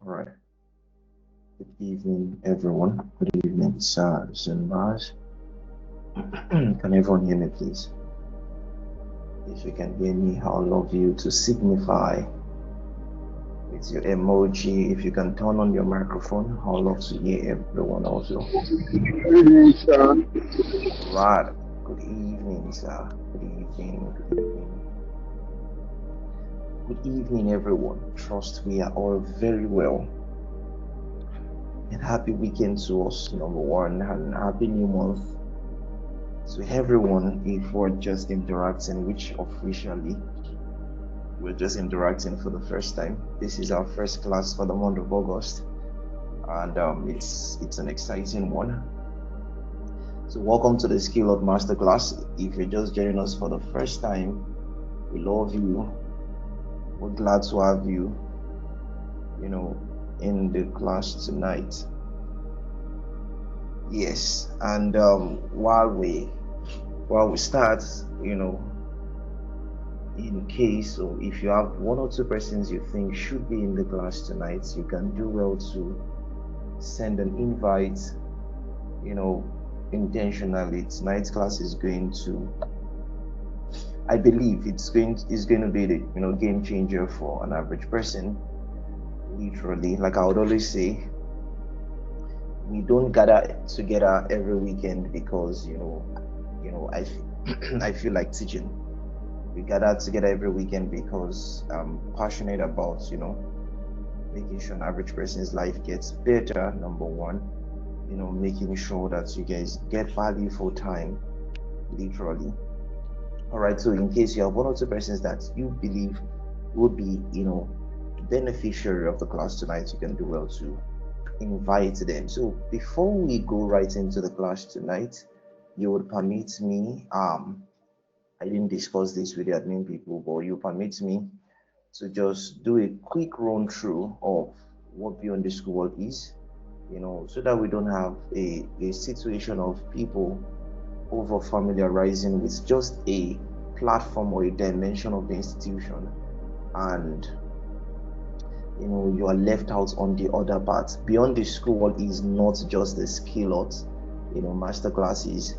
All right. Good evening, everyone. Good evening, sirs and bars. Can everyone hear me, please? If you can hear me, I'll love you to signify with your emoji. If you can turn on your microphone, I'll love to hear everyone also. Good evening, sir. Right. Good evening, sir. Good evening. Good evening. Good evening, everyone. Trust we are all very well. And happy weekend to us, number one, and happy new month to everyone. If we're just interacting, which officially we're just interacting for the first time. This is our first class for the month of August, and it's an exciting one. So welcome to the 𝐂𝐥𝐚𝐬𝐬 Masterclass. If you're just joining us for the first time, we love you. We're glad to have you, in the class tonight. Yes, and while we start, in case, or if you have one or two persons you think should be in the class tonight, you can do well to send an invite, intentionally. Tonight's class is going to, I believe it's going to be the game changer for an average person. Literally, like I would always say, we don't gather together every weekend because I I feel like teaching. We gather together every weekend because I'm passionate about making sure an average person's life gets better. Number one, making sure that you guys get value for time, literally. All right, so in case you have one or two persons that you believe would be beneficiary of the class tonight, you can do well to invite them. So before we go right into the class tonight, you would permit me, I didn't discuss this with the admin people, but you permit me to just do a quick run through of what Beyond the School World is, so that we don't have a situation of people over familiarizing with just a platform or a dimension of the institution, and you are left out on the other part. Beyond the School World is not just the 𝐂𝐤𝐬𝐬 masterclasses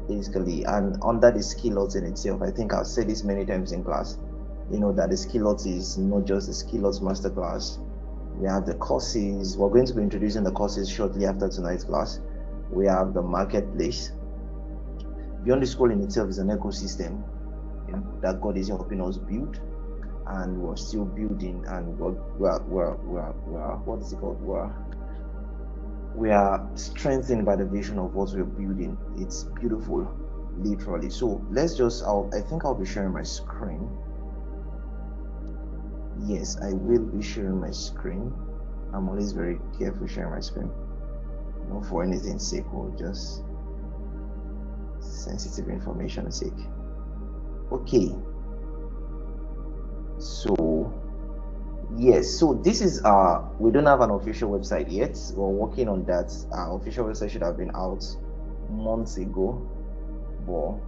basically, and under the 𝐂𝐤𝐬𝐬 in itself, I think I've said this many times in class, that the 𝐂𝐤𝐬𝐬 is not just the 𝐂𝐤𝐬𝐬 masterclass. We have the courses. We're going to be introducing the courses shortly after tonight's class. We have the marketplace. Beyond the School in itself is an ecosystem that God is helping us build, and we're still building, and we're what is it called? We are strengthened by the vision of what we're building. It's beautiful, literally. So let's just, I think I'll be sharing my screen. Yes, I will be sharing my screen. I'm always very careful sharing my screen. Not for anything sake, or just sensitive information sake. Okay. So yes, so this is we don't have an official website yet. We're working on that. Our official website should have been out months ago, but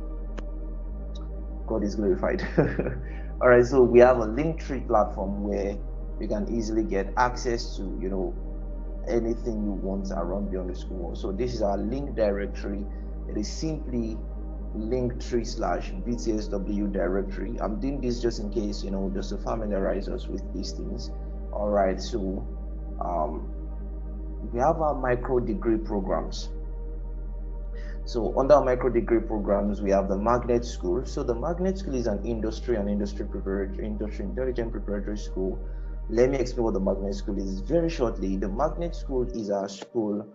God is glorified. All right, so we have a Linktree platform where you can easily get access to anything you want around Beyond the School World. So this is our link directory. It is simply linktree/BTSW directory. I'm doing this just in case, just to familiarize us with these things. All right, so we have our micro degree programs. So under our micro degree programs, we have the Magnet School. So the Magnet School is an industry intelligent preparatory school. Let me explain what the Magnet School is very shortly. The Magnet School is our school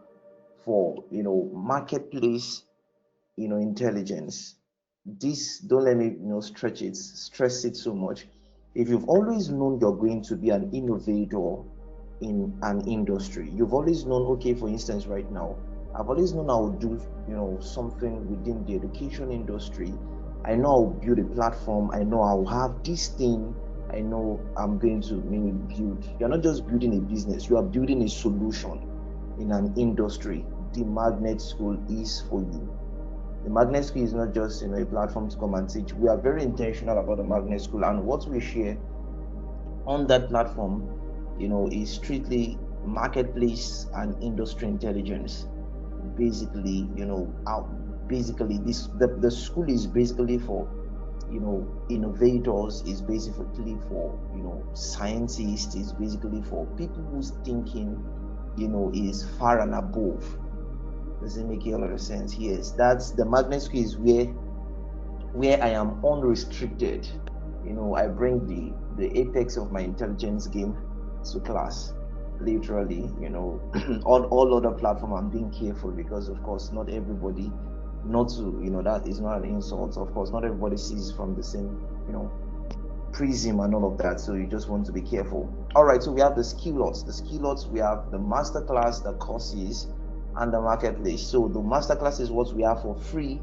for marketplace intelligence. This, don't let me stress it so much. If you've always known you're going to be an innovator in an industry, you've always known, okay, for instance, right now, I've always known I'll do something within the education industry. I know I'll build a platform. I know I'll have this thing. I know I'm going to maybe build. You're not just building a business, you are building a solution in an industry. The Magnet School is for you. The Magnet School is not just a platform to come and teach. We are very intentional about the Magnet School, and what we share on that platform is strictly marketplace and industry intelligence. Basically, basically the school is basically for innovators, is basically for scientists, is basically for people whose thinking is far and above. Does it make a lot of sense? Yes, that's the magnet school, is where I am unrestricted. I bring the apex of my intelligence game to class, literally. On all other platform I'm being careful, because of course not everybody, not to that is not an insult, of course not everybody sees from the same prism and all of that, so you just want to be careful. All right, so we have the skill lots. We have the masterclass, the courses, and the marketplace. So the masterclass is what we have for free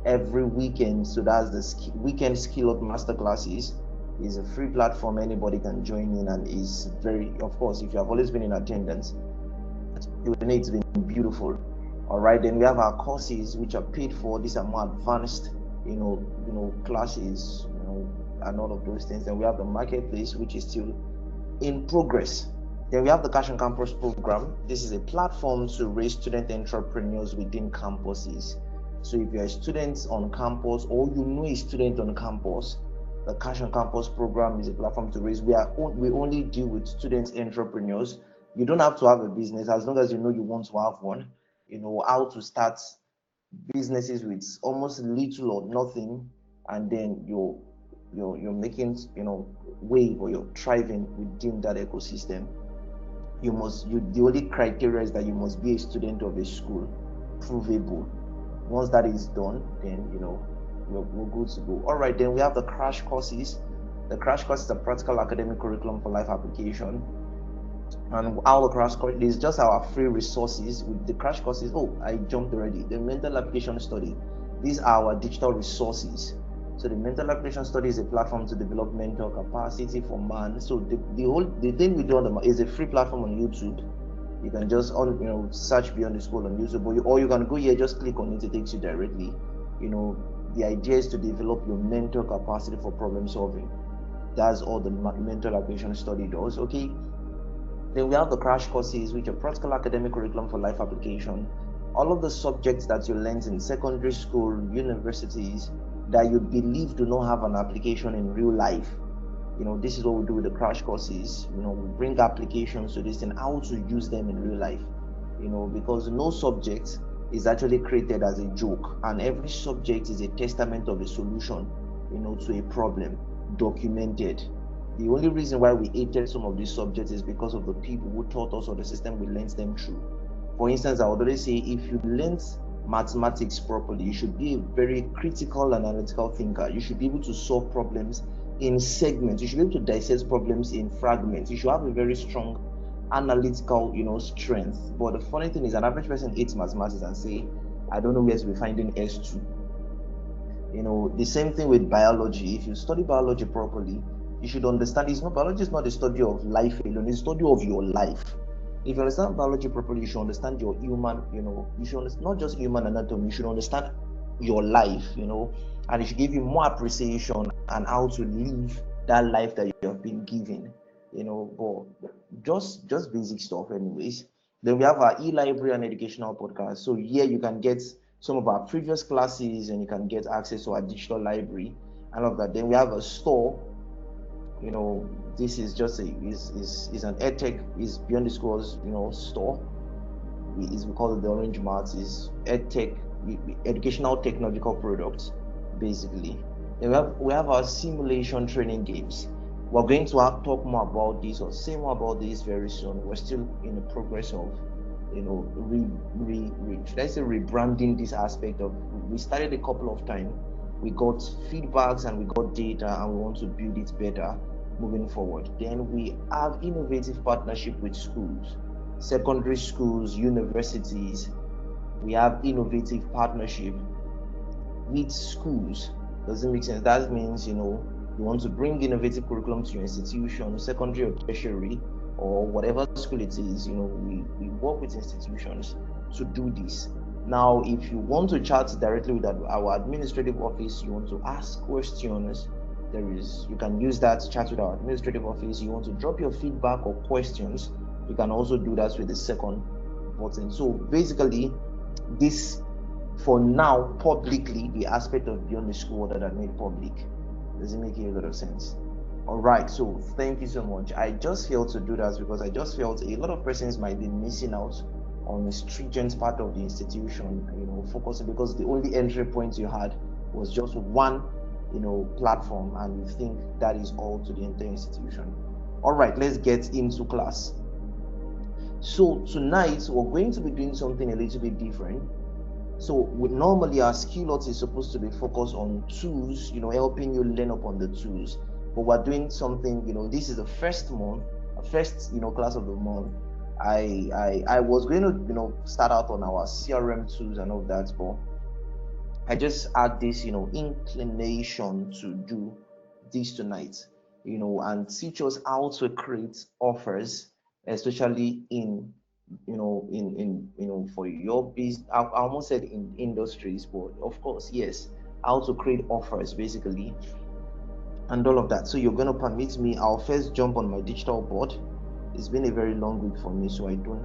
every weekend. So that's the weekend skill lot masterclasses. Is a free platform, anybody can join in, and is very, of course, if you have always been in attendance, you will know it's been beautiful. All right, then we have our courses, which are paid for. These are more advanced classes, and all of those things. Then we have the marketplace, which is still in progress. Then we have the Cash on Campus program. This is a platform to raise student entrepreneurs within campuses. So if you're a student on campus, or a student on campus, the Cash on Campus program is a platform to raise. We only deal with student entrepreneurs. You don't have to have a business, as long as you want to have one. How to start businesses with almost little or nothing, and then you're making wave, or you're thriving within that ecosystem. The only criteria is that you must be a student of a school, provable. Once that is done, then we're good to go. All right, then we have the crash courses. The crash course is a practical academic curriculum for life application. And our crash course is just our free resources. With the crash courses, I jumped already. The mental application study, these are our digital resources. So the mental application study is a platform to develop mental capacity for man. So the thing we do is a free platform on YouTube. You can just search Beyond the School on YouTube, or you can go here, just click on it, it takes you directly. The idea is to develop your mental capacity for problem solving. That's all the mental application study does. Okay. Then we have the crash courses, which are practical academic curriculum for life application. All of the subjects that you learned in secondary school, universities, that you believe do not have an application in real life. This is what we do with the crash courses. We bring applications to this and how to use them in real life. Because no subject is actually created as a joke, and every subject is a testament of a solution, to a problem, documented. The only reason why we hated some of these subjects is because of the people who taught us, or the system we learned them through. For instance, I would always say, if you learned mathematics properly, you should be a very critical, analytical thinker. You should be able to solve problems in segments. You should be able to dissect problems in fragments. You should have a very strong analytical, strength. But the funny thing is, an average person hates mathematics and say, I don't know where to be finding S2. The same thing with biology. If you study biology properly, you should understand biology is not the study of life alone, it's the study of your life. If you understand biology properly, you should understand your human, you should understand not just human anatomy, you should understand your life, and it should give you more appreciation and how to live that life that you have been given, but just basic stuff anyways. Then we have our e-library and educational podcast. So here you can get some of our previous classes, and you can get access to our digital library and all of that. Then we have a store. This is just is an edtech, is Beyond the Schools, store. We call it the Orange Mart. Is edtech, educational technological products, basically. Then we have our simulation training games. We're going to talk more about this, or say more about this very soon. We're still in the progress of rebranding this aspect of. We started a couple of times. We got feedbacks and we got data, and we want to build it better moving forward. Then we have innovative partnership with schools, secondary schools, universities. We have innovative partnership with schools. Does it make sense? That means, you want to bring innovative curriculum to your institution, secondary or tertiary, or whatever school it is. We work with institutions to do this. Now, if you want to chat directly with our administrative office, you want to ask questions, You can use that to chat with our administrative office. You want to drop your feedback or questions, you can also do that with the second button. So basically, this for now publicly, the aspect of beyond the school that are made public. Does it make a lot of sense? All right, so thank you so much. I just felt to do that because I just felt a lot of persons might be missing out on the stringent part of the institution, focusing, because the only entry point you had was just one, platform, and you think that is all to the entire institution. All right, let's get into class. So tonight we're going to be doing something a little bit different. So normally our skill is supposed to be focused on tools, helping you learn upon the tools. But we're doing something, this is the first month, first, class of the month. I was going to, start out on our CRM tools and all that, but I just had this, inclination to do this tonight, and teach us how to create offers, especially in for your business. I almost said in industries, but of course, yes, how to create offers basically, and all of that. So you're going to permit me, I'll first jump on my digital board. It's been a very long week for me, so I don't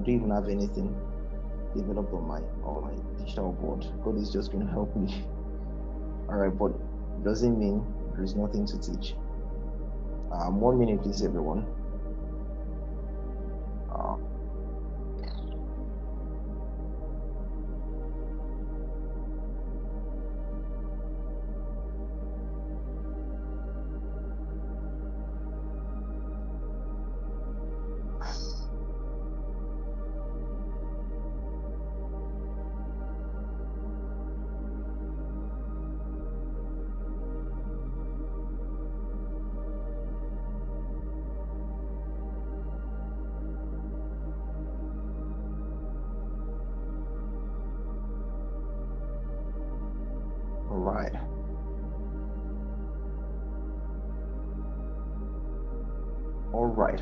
even have anything developed on my digital board. God is just going to help me. All right, but doesn't mean there is nothing to teach. 1 minute, please, everyone. All right.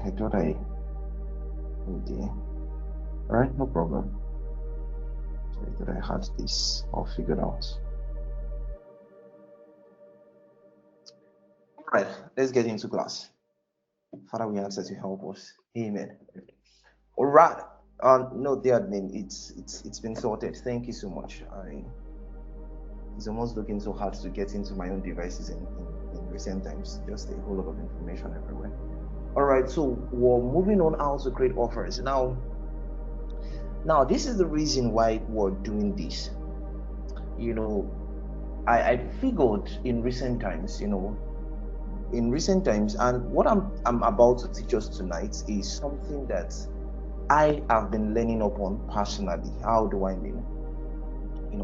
I thought all right, no problem. So I thought I had this all figured out. All right, let's get into class. Father, we ask that you help us. Amen. All right. No, dear admin, it's been sorted. Thank you so much. It's almost looking so hard to get into my own devices in recent times. Just a whole lot of information everywhere. All right, so we're moving on how to create offers. Now this is the reason why we're doing this. I figured in recent times, and what I'm about to teach us tonight is something that I have been learning upon personally. How do I mean?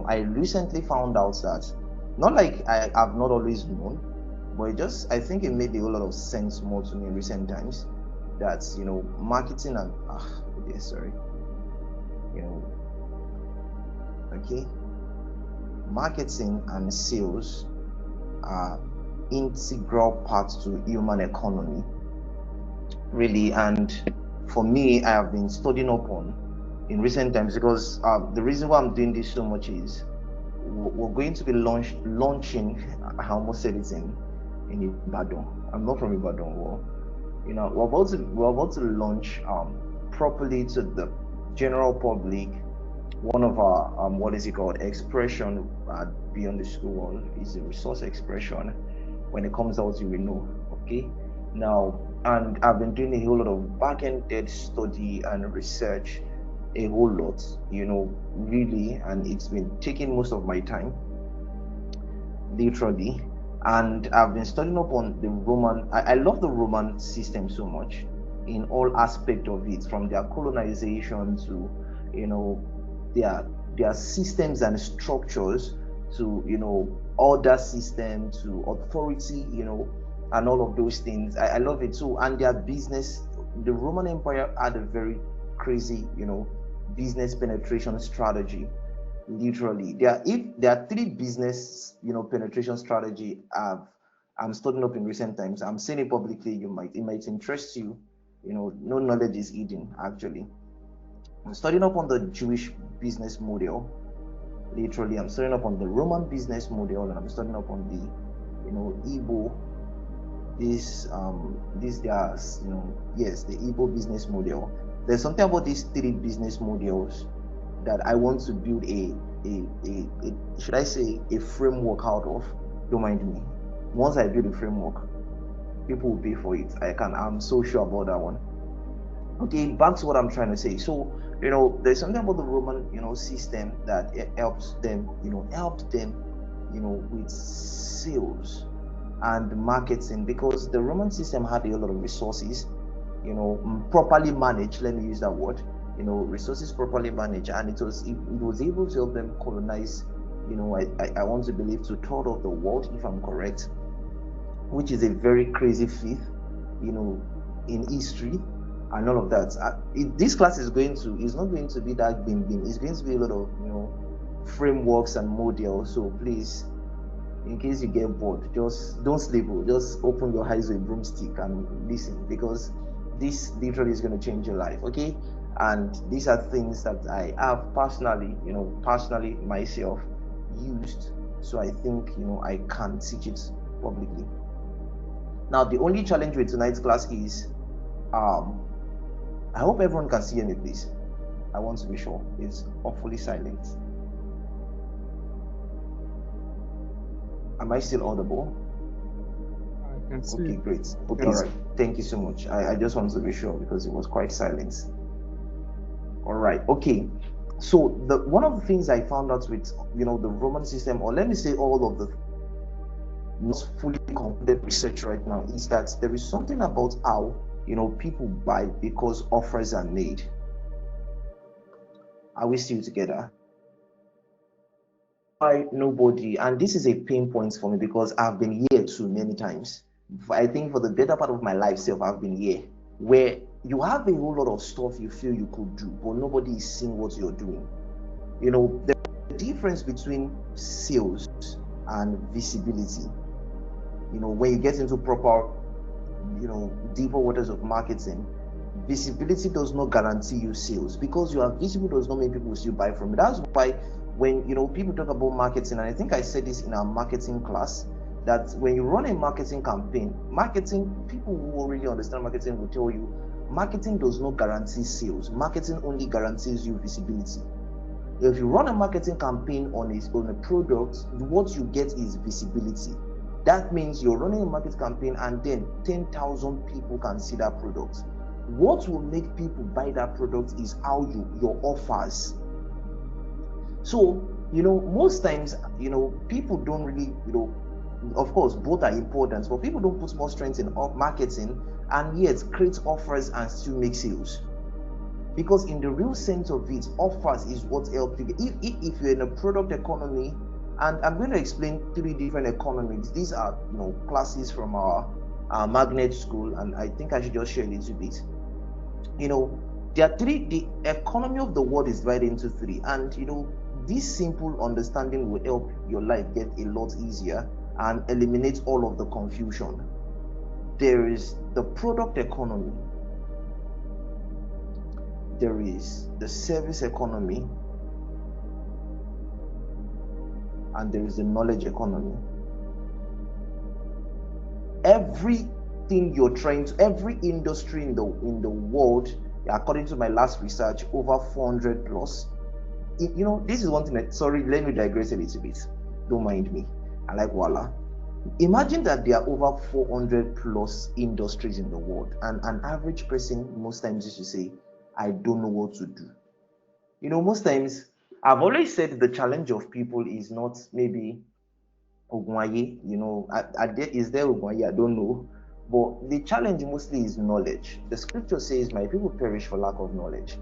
I recently found out that, not like I have not always known, but I think it made a whole lot of sense more to me in recent times, that marketing and marketing and sales are integral parts to human economy, really. And for me, I have been studying upon in recent times, because the reason why I'm doing this so much is we're going to be launching. I almost said it in Ibadan. I'm not from Ibadan. We're about to launch properly to the general public one of our expression beyond the school wall. Is a resource expression. When it comes out, you will know. Okay. Now, and I've been doing a whole lot of back-ended study and research, a whole lot, really, and it's been taking most of my time, literally. And I've been studying up on the Roman. I love the Roman system so much in all aspect of it, from their colonization to, you know, their systems and structures, to, you know, order system, to authority, you know, and all of those things. I love it too. And their business, the Roman Empire had a very crazy, you know, business penetration strategy. Literally, there are three business, you know, penetration strategy I'm studying up in recent times. I'm saying it publicly. It might interest you. You know, no knowledge is hidden. Actually, I'm studying up on the Jewish business model. Literally, I'm studying up on the Roman business model, and I'm studying up on the, you know, Igbo, this their, you know, yes, the Igbo business model. There's something about these three business models that I want to build a should I say a framework out of. Don't mind me. Once I build a framework, people will pay for it. I'm so sure about that one. Okay, back to what I'm trying to say. So, you know, there's something about the Roman, you know, system that it helped them, you know, with sales and marketing, because the Roman system had a lot of resources, you know, properly managed. Let me use that word. You know, resources properly managed, and it was able to help them colonize. You know, I want to believe 2/3 of the world, if I'm correct, which is a very crazy feat, you know, in history and all of that. This class is not going to be that bing. It's going to be a lot of, you know, frameworks and models. So please, in case you get bored, just don't sleep. Just open your eyes with a broomstick and listen, because this literally is going to change your life. Okay, and these are things that I have personally, you know, myself used. So I think, you know, I can teach it publicly. Now, the only challenge with tonight's class is, I hope everyone can see me, please. I want to be sure it's awfully silent. Am I still audible? I can see. Okay, great. Okay, all right. Thank you so much. I just wanted to be sure because it was quite silent. All right. Okay. So one of the things I found out with, you know, the Roman system, or let me say all of the not fully concluded research right now, is that there is something about how, you know, people buy because offers are made. Are we still together? Why nobody, and this is a pain point for me because I've been here too many times. I think for the better part of my life self, I've been here, where you have a whole lot of stuff you feel you could do, but nobody is seeing what you're doing. You know, the difference between sales and visibility. You know, when you get into proper, you know, deeper waters of marketing, visibility does not guarantee you sales. Because you are visible does not mean people will still buy from you. That's why when, you know, people talk about marketing, and I think I said this in our marketing class, that when you run a marketing campaign, people who already understand marketing will tell you, marketing does not guarantee sales. Marketing only guarantees you visibility. If you run a marketing campaign on a product, what you get is visibility. That means you're running a market campaign and then 10,000 people can see that product. What will make people buy that product is your offers. So, you know, most times, you know, people don't really, you know, of course, both are important, but people don't put more strength in marketing and yet create offers and still make sales. Because in the real sense of it, offers is what helps you. If you're in a product economy, and I'm going to explain 3 different economies. These are, you know, classes from our magnet school, and I think I should just share a little bit. You know, there are 3. The economy of the world is divided into 3, and you know, this simple understanding will help your life get a lot easier and eliminate all of the confusion. There is the product economy, there is the service economy, and there is the knowledge economy. Everything you're trying to, every industry in the world, according to my last research, over 400 plus. You know, this is one thing that, sorry, let me digress a little bit. Don't mind me. I like voila. Imagine that there are over 400 plus industries in the world, and an average person most times used to say, I don't know what to do. You know, most times I've always said the challenge of people is not maybe 𝐂𝐥𝐚𝐬𝐬, is there 𝐂𝐥𝐚𝐬𝐬? I don't know. But the challenge mostly is knowledge. The scripture says, my people perish for lack of knowledge.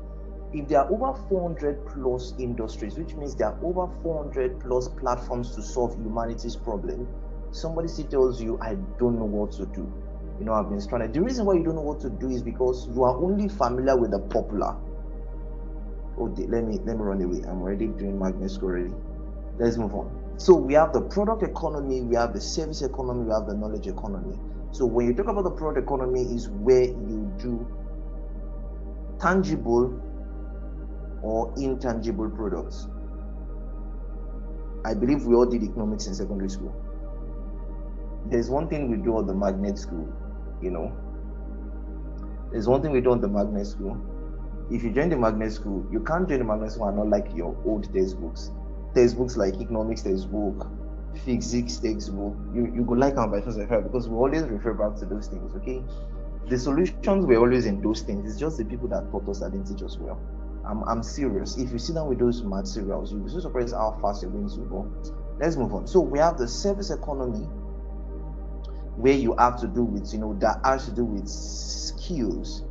If there are over 400 plus industries, which means there are over 400 plus platforms to solve humanity's problem, somebody still tells you, I don't know what to do. I've been stranded. The reason why you don't know what to do is because you are only familiar with the popular. Let me run away. I'm already doing Magnus already. Let's move on. So we have the product economy, we have the service economy, we have the knowledge economy. So when you talk about the product economy, is where you do tangible or intangible products. I believe we all did economics in secondary school. There's one thing we do at the magnet school, There's one thing we do at the magnet school. If you join the magnet school, you can't join the magnet school and not like your old textbooks. Textbooks like economics textbook, physics textbook, you go like them by first because we always refer back to those things, okay? The solutions were always in those things. It's just the people that taught us that didn't teach us well. I'm serious. If you sit down with those materials, you'll be so surprised how fast you're going to go. Let's move on. So we have the service economy, where you have to do with, that has to do with skills.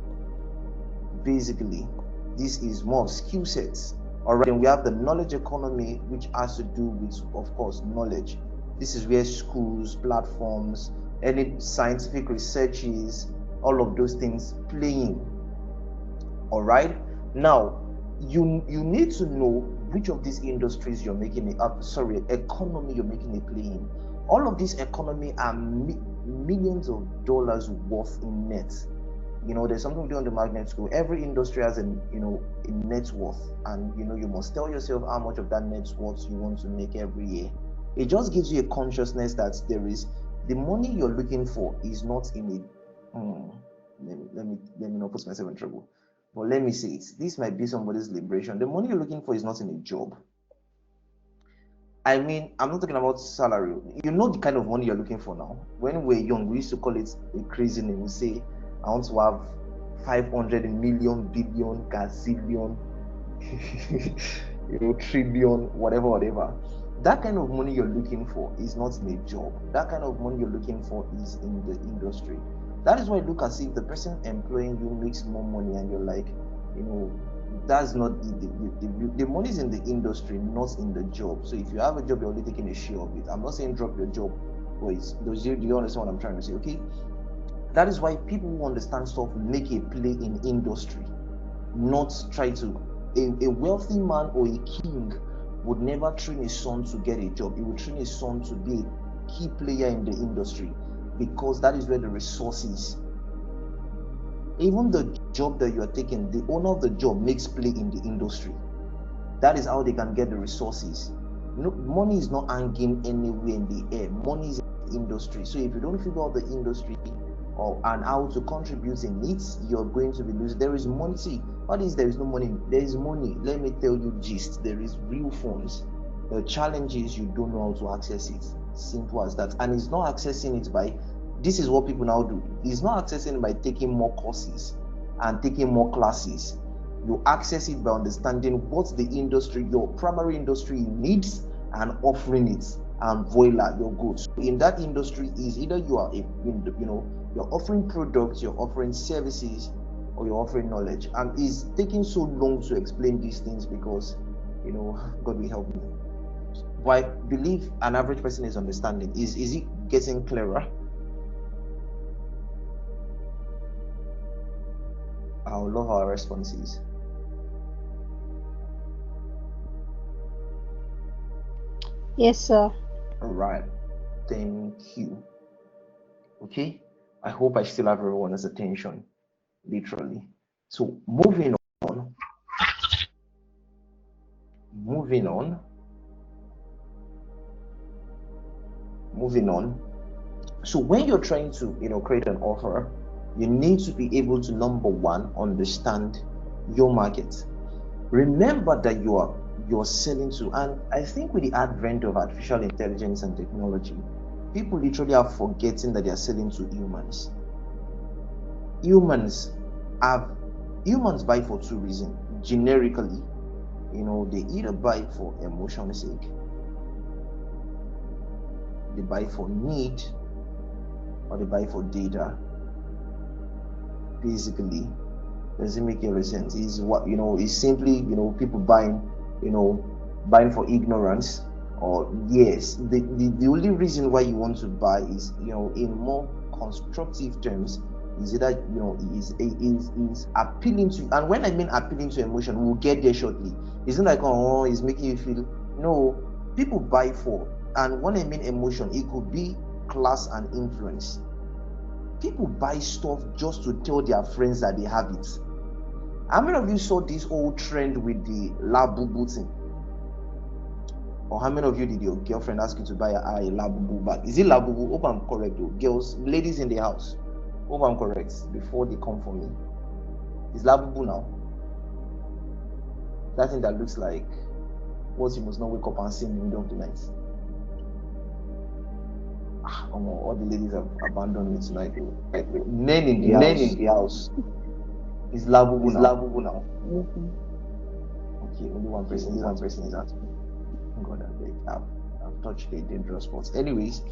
Basically, this is more skill sets. All right, and we have the knowledge economy, which has to do with, of course, knowledge. This is where schools, platforms, any scientific researches, all of those things playing. All right, now you need to know which of these industries you're making economy you're making a play in. All of these economy are millions of dollars worth in net. There's something we do on the magnet school. Every industry has a net worth, and you must tell yourself how much of that net worth you want to make every year. It just gives you a consciousness that there is the money you're looking for is not in a let me not put myself in trouble, but let me say it. This might be somebody's liberation. The money you're looking for is not in a job. I mean, I'm not talking about salary. You know the kind of money you're looking for now. When we're young, we used to call it a crazy name. We say, I want to have 500 million, billion, gazillion, trillion, whatever. That kind of money you're looking for is not in a job. That kind of money you're looking for is in the industry. That is why you look as if the person employing you makes more money and you're like, that's not the money is in the industry, not in the job. So if you have a job, you're only taking a share of it. I'm not saying drop your job, but do you understand what I'm trying to say? Okay. That is why people who understand stuff make a play in industry, not try to. A wealthy man or a king would never train his son to get a job. He would train his son to be a key player in the industry, because that is where the resource is. Even the job that you are taking, the owner of the job makes play in the industry. That is how they can get the resources. Money is not hanging anywhere in the air. Money is in the industry. So if you don't figure out the industry and how to contribute in it, you're going to be losing. There is money. See, what is there is no money? There is money. Let me tell you gist. There is real funds. The challenge is you don't know how to access it. Simple as that. And it's not accessing it by, this is what people now do. It's not accessing it by taking more courses and taking more classes. You access it by understanding what the industry, your primary industry needs, and offering it, and voila, you're good. So in that industry is either you are you're offering products, you're offering services, or you're offering knowledge. And it's taking so long to explain these things because God will help me. But I believe an average person is understanding. Is it getting clearer? I would love our responses. Yes, sir. All right. Thank you. Okay. I hope I still have everyone's attention, literally. So moving on. Moving on. So when you're trying to create an offer, you need to be able to, number one, understand your market. Remember that you're selling to, and I think with the advent of artificial intelligence and technology, people literally are forgetting that they are selling to humans. Humans buy for two reasons. Generically, they either buy for emotion's sake, they buy for need, or they buy for data. Basically, does it make any sense? Is what is simply people buying for ignorance, or yes, the only reason why you want to buy is in more constructive terms, is that is appealing to, and when I mean appealing to emotion, we'll get there shortly. Isn't like it's making you feel. No, people buy for, and when I mean emotion, it could be class and influence. People buy stuff just to tell their friends that they have it. How many of you saw this old trend with the Labubu thing? Or how many of you did your girlfriend ask you to buy a Labubu bag? Is it Labubu? Hope I'm correct though. Girls, ladies in the house, hope I'm correct before they come for me. Is Labubu now? That thing that looks like what you must not wake up and see in the middle of the night. All the ladies have abandoned me tonight. Like men in the house. Is Labubu now? Okay, only one person is answering. God, I've touched a dangerous spot. Anyways,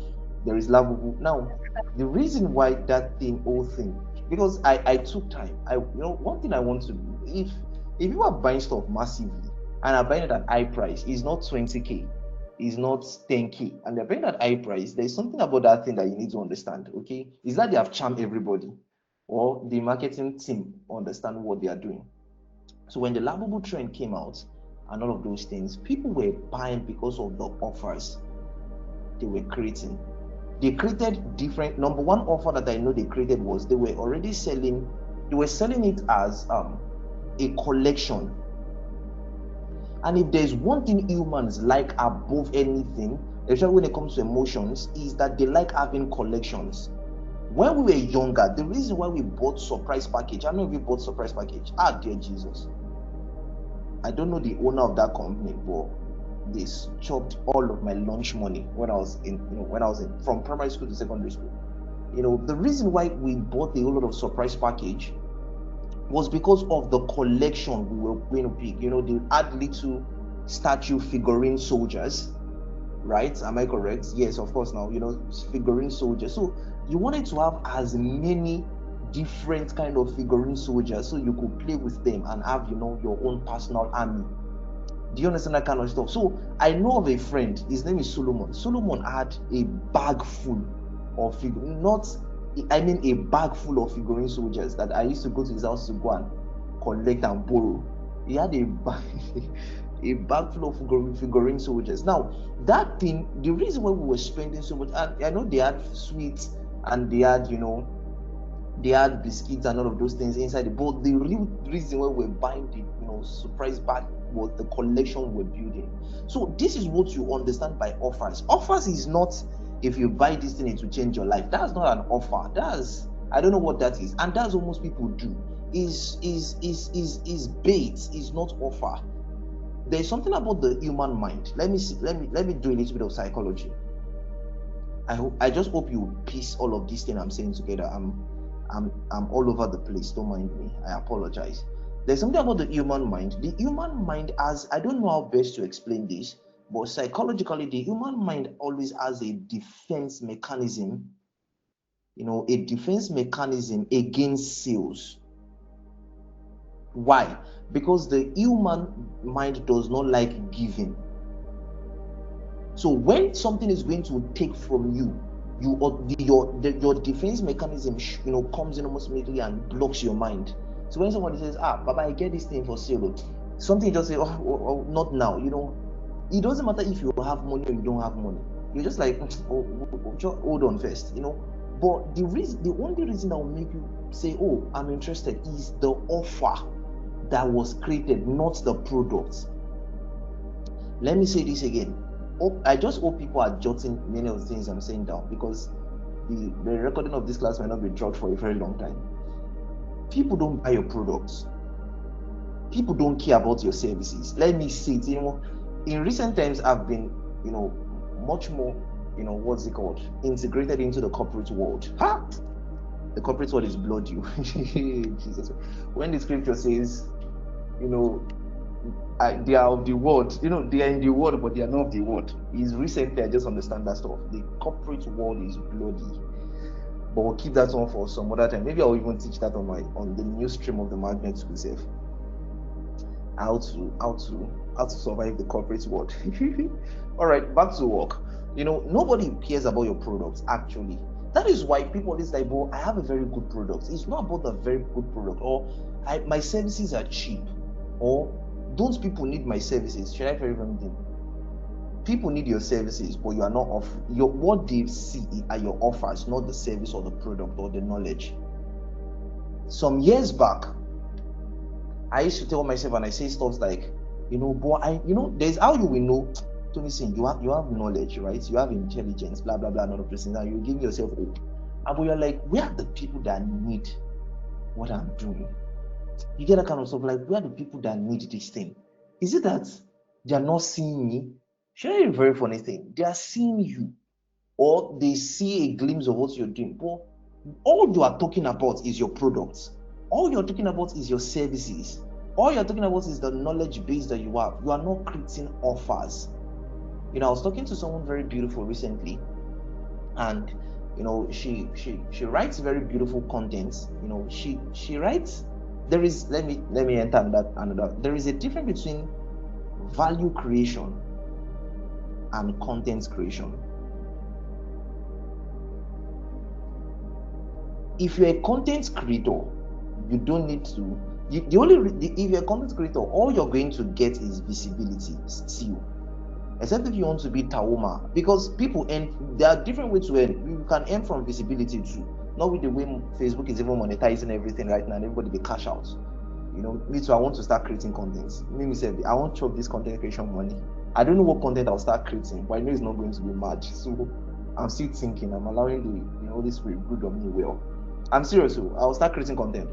there is Labubu. Now, the reason why that whole thing, because I took time. One thing I want to do, if you are buying stuff massively and are buying it at high price, it's not 20k, it's not 10k, and they're buying at high price, there's something about that thing that you need to understand. Okay, is that they have charmed everybody, or the marketing team understand what they are doing. So when the Labubu trend came out and all of those things, people were buying because of the offers they were creating. They created different. Number one offer that I know they created was they were selling it as a collection. And if there's one thing humans like above anything, especially when it comes to emotions, is that they like having collections. When we were younger, the reason why we bought surprise package, I know if we bought surprise package, dear Jesus, I don't know the owner of that company, but they chopped all of my lunch money when I was in from primary school to secondary school. The reason why we bought a whole lot of surprise package was because of the collection we were going to pick. They add little statue figurine soldiers, right? Am I correct? Yes, of course. Now figurine soldiers. So you wanted to have as many different kind of figurine soldiers so you could play with them and have your own personal army. Do you understand that kind of stuff? So I know of a friend, his name is Solomon. Solomon had a bag full of a bag full of figurine soldiers that I used to go to his house to go and collect and borrow. He had a bag full of figurine soldiers. Now that thing, the reason why we were spending so much, and I know they had sweets and they had they had biscuits and all of those things inside it, but the real reason why we're buying the surprise bag was the collection we're building. So this is what you understand by offers. Offers is not if you buy this thing it will change your life. That's not an offer. I don't know what that is, and that's what most people do. Is bait, is not offer. There's something about the human mind. Let me do a little bit of psychology. I just hope you piece all of these things I'm saying together. I'm all over the place. Don't mind me. I apologize. There's something about the human mind. The human mind has, I don't know how best to explain this, but psychologically, the human mind always has a defense mechanism. A defense mechanism against sales. Why? Because the human mind does not like giving. So when something is going to take from you, your defense mechanism comes in almost immediately and blocks your mind. So when somebody says, Baba, I get this thing for sale, something just say, not now. It doesn't matter if you have money or you don't have money. You're just like, hold on first, But the only reason that will make you say, I'm interested, is the offer that was created, not the product. Let me say this again. I just hope people are jotting many of the things I'm saying down, because the recording of this class might not be dropped for a very long time. People don't buy your products. People don't care about your services. Let me say it. In recent times, I've been, much more, integrated into the corporate world. The corporate world is bloody. Jesus. When the scripture says, they are of the world. They are in the world, but they are not of the world. Is recently I just understand that stuff. The corporate world is bloody. But we'll keep that one for some other time. Maybe I'll even teach that on the new stream of the magnet school self. How to survive the corporate world. All right, back to work. Nobody cares about your products actually. That is why people always like, "Well, I have a very good product." It's not about the very good product, or my services are cheap, or don't people need my services? Should I tell you something? People need your services, but you are not what they see are your offers, not the service or the product or the knowledge. Some years back, I used to tell myself, and I say stuff like, boy, there's how you will know, Tomisin, you have knowledge, right? You have intelligence, blah blah blah, none of those things, and you give yourself hope. But you're like, where are the people that need what I'm doing? You get that kind of stuff, like, where are the people that need this thing? Is it that they are not seeing me? Should I tell you a very funny thing? They are seeing you, or they see a glimpse of what you're doing. But all you are talking about is your products. All you're talking about is your services. All you're talking about is the knowledge base that you have. You are not creating offers. I was talking to someone very beautiful recently, and she writes very beautiful content. She writes. There is let me enter that another. There is a difference between value creation and content creation. If you're a content creator, you don't need to. If you're a content creator, all you're going to get is visibility still. Except if you want to be Taoma, because people earn. There are different ways to earn. You can earn from visibility too. Not with the way Facebook is even monetizing everything right now, and everybody they cash out. Me too. I want to start creating content. Me say I want to chop this content creation money. I don't know what content I'll start creating, but I know it's not going to be mad. So I'm still thinking. I'm allowing the Holy Spirit brood on me well. I'm serious. I'll start creating content.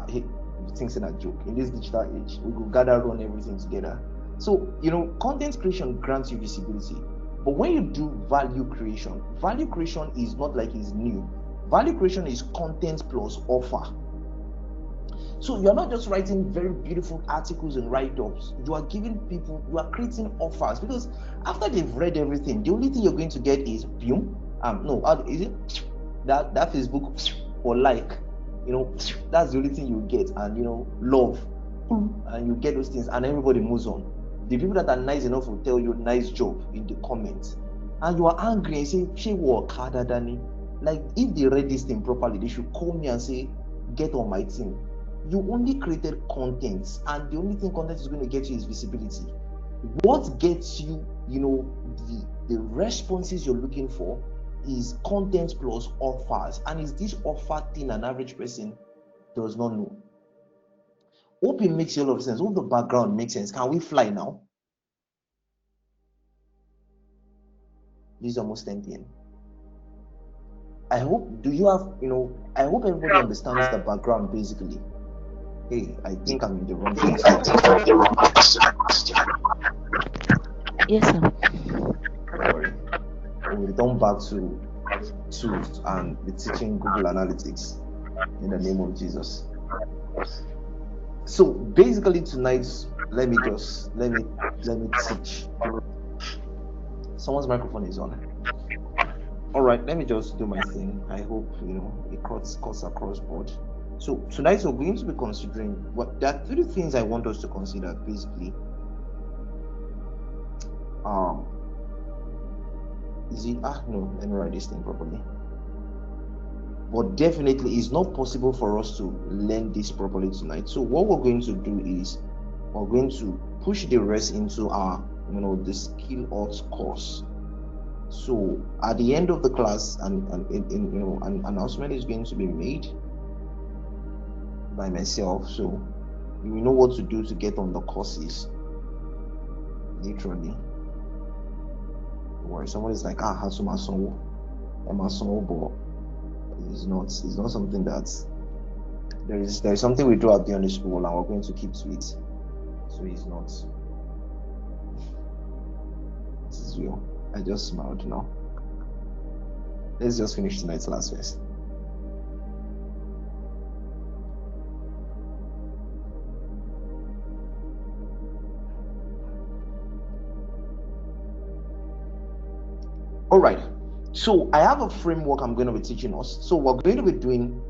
Hey, things in a joke. In this digital age, we will gather, run everything together. So content creation grants you visibility. But when you do value creation is not like it's new. Value creation is content plus offer. So you're not just writing very beautiful articles and write-ups. You are giving people, you are creating offers, because after they've read everything, the only thing you're going to get is boom. Is it that Facebook or like? That's the only thing you get, and love, and you get those things, and everybody moves on. The people that are nice enough will tell you nice job in the comments, and you are angry and say, "She work harder than me." Like, if they read this thing properly, they should call me and say, "Get on my team." You only created content, and the only thing content is going to get you is visibility. What gets you, the responses you're looking for is content plus offers, and is this offer thing an average person does not know. Hope it makes a lot of sense. Hope the background makes sense. Can we fly now? This is almost 10 p.m. I hope I hope everybody understands the background basically. Hey, I think I'm in the wrong place. Yes, sir. Don't worry. We'll return back to tools and the teaching Google Analytics in the name of Jesus. So basically tonight, let me teach. Someone's microphone is on. All right, let me just do my thing. I hope it cuts across board. So tonight we're going to be considering there are 3 things I want us to consider basically. No, let me write this thing properly. But definitely it's not possible for us to learn this properly tonight. So what we're going to do is we're going to push the rest into our the skill arts course. So at the end of the class, an announcement is going to be made by myself, so you know what to do to get on the courses. Literally, where someone is like, has my soul, but it's not something that there is something we do at the end of school, and we're going to keep to it. So it's not. This is real. I just smiled now. Let's just finish tonight's class first. All right. So I have a framework I'm going to be teaching us. So we're going to be doing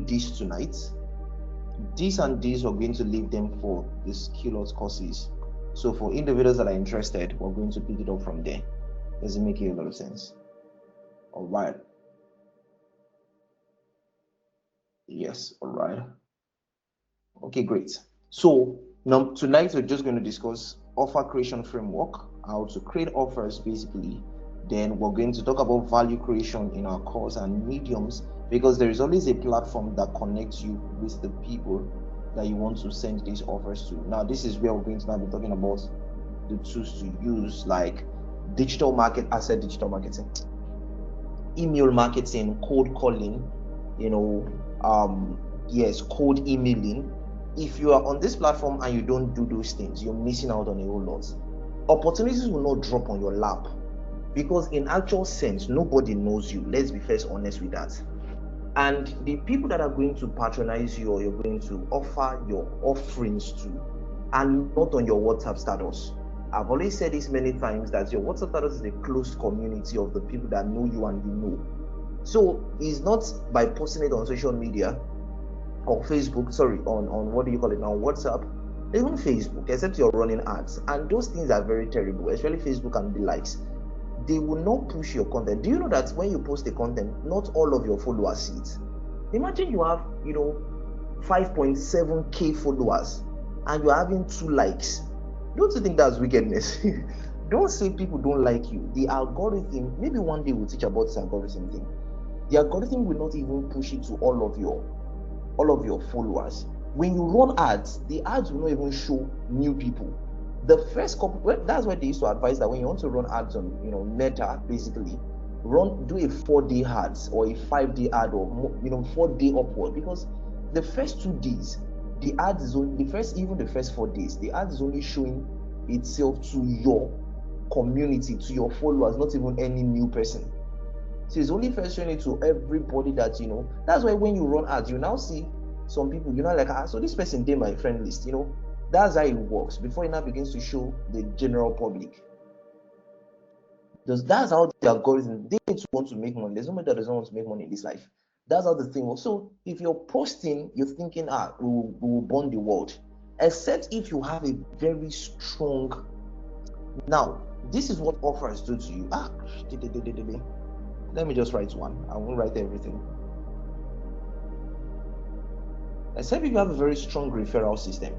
this tonight. This and this, we're going to leave them for the skill courses. So for individuals that are interested, we're going to pick it up from there. Does it make a lot of sense? All right. Yes. All right. Okay, great. So now tonight we're just going to discuss offer creation framework, how to create offers basically. Then we're going to talk about value creation in our course and mediums, because there is always a platform that connects you with the people that you want to send these offers to. Now this is where we're going to now be talking about the tools to use, like digital marketing, email marketing, cold calling, cold emailing. If you are on this platform and you don't do those things, you're missing out on a whole lot. Opportunities will not drop on your lap, because in actual sense, nobody knows you. Let's be first honest with that. And the people that are going to patronize you, or you're going to offer your offerings to, are not on your WhatsApp status. I've always said this many times, that your WhatsApp status is a closed community of the people that know you and you know. So it's not by posting it on social media or Facebook, on what do you call it now, WhatsApp, even Facebook, except you're running ads. And those things are very terrible, especially Facebook and the likes. They will not push your content. Do you know that when you post a content, not all of your followers see it? Imagine you have 5.7k followers and you're having 2 likes. Don't you think that's wickedness? Don't say people don't like you. The algorithm, maybe one day we'll teach about this algorithm thing. The algorithm will not even push it to all of your followers. When you run ads, the ads will not even show new people. The first couple, that's why they used to advise that when you want to run ads on Meta, basically do a 4-day ads or a 5-day ad, or 4-day upward, because the first 2 days the ads is only the first 4 days the ads is only showing itself to your community, to your followers, not even any new person. So it's only first showing it to everybody that That's why when you run ads, you now see some people, so this person did my friend list. That's how it works before it now begins to show the general public. That's how the algorithm, they want to make money. There's nobody that doesn't want to make money in this life. That's how the thing works. So if you're posting, you're thinking, we will burn the world. Except if you have a very strong. Now, this is what offers do to you. Let me just write one. I won't write everything. Except if you have a very strong referral system.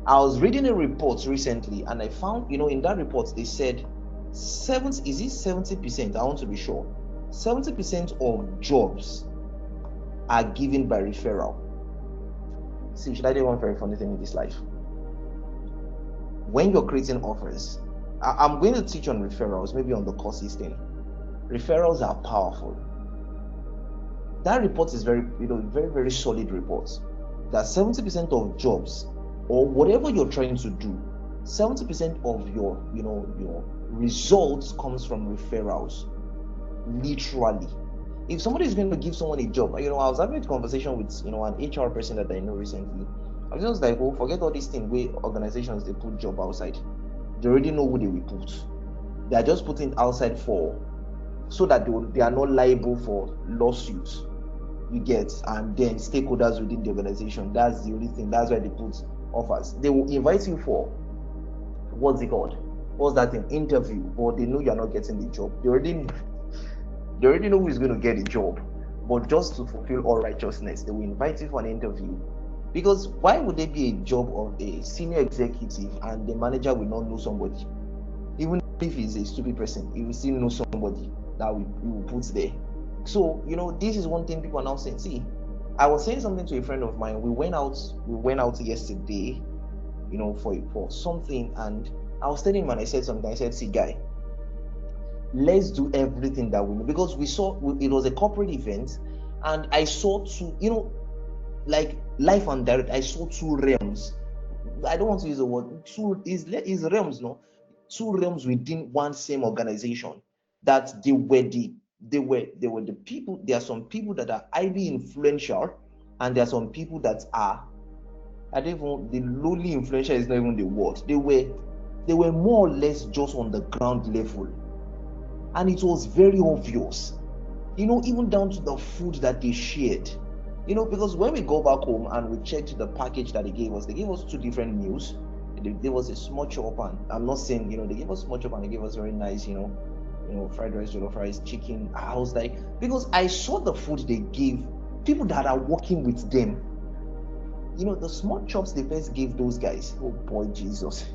I was reading a report recently and I found, in that report they said 70%? I want to be sure. 70% of jobs are given by referral. See, should I do one very funny thing in this life? When you're creating offers, I'm going to teach on referrals, maybe on the courses thing. Referrals are powerful. That report is very, very, very solid report. That 70% of jobs, or whatever you're trying to do, 70% of your results comes from referrals. Literally. If somebody is going to give someone a job, I was having a conversation with an HR person that I know recently. I was just like, forget all these things where organizations they put job outside. They already know who they will put. They are just putting it outside so that they are not liable for lawsuits. You get, and then stakeholders within the organization. That's the only thing. That's why they put offers. They will invite you for what's it called? What's that thing? Interview, but they know you're not getting the job. They already know who is going to get the job. But just to fulfill all righteousness, they will invite you for an interview. Because why would there be a job of a senior executive and the manager will not know somebody? Even if he's a stupid person, he will still know somebody that we will put there. So, this is one thing people are now saying. See, I was saying something to a friend of mine. We went out yesterday, for something, and I was telling him and I said something. I said, see, guy, let's do everything that we know, because we saw it was a corporate event, and I saw two, like life and direct, I saw 2 realms. I don't want to use the word two is realms, no, 2 realms within one same organization. That they were the people. There are some people that are highly influential, and there are some people that are, the lowly influential is not even the word. They they were more or less just on the ground level. And it was very obvious, even down to the food that they shared. Because when we go back home and we checked the package that they gave us 2 different meals. There was a small chop, and I'm not saying, they gave us small chop and they gave us very nice, fried rice, jollof rice, chicken. I was like, because I saw the food they gave people that are working with them. The small chops they first gave those guys. Oh boy, Jesus.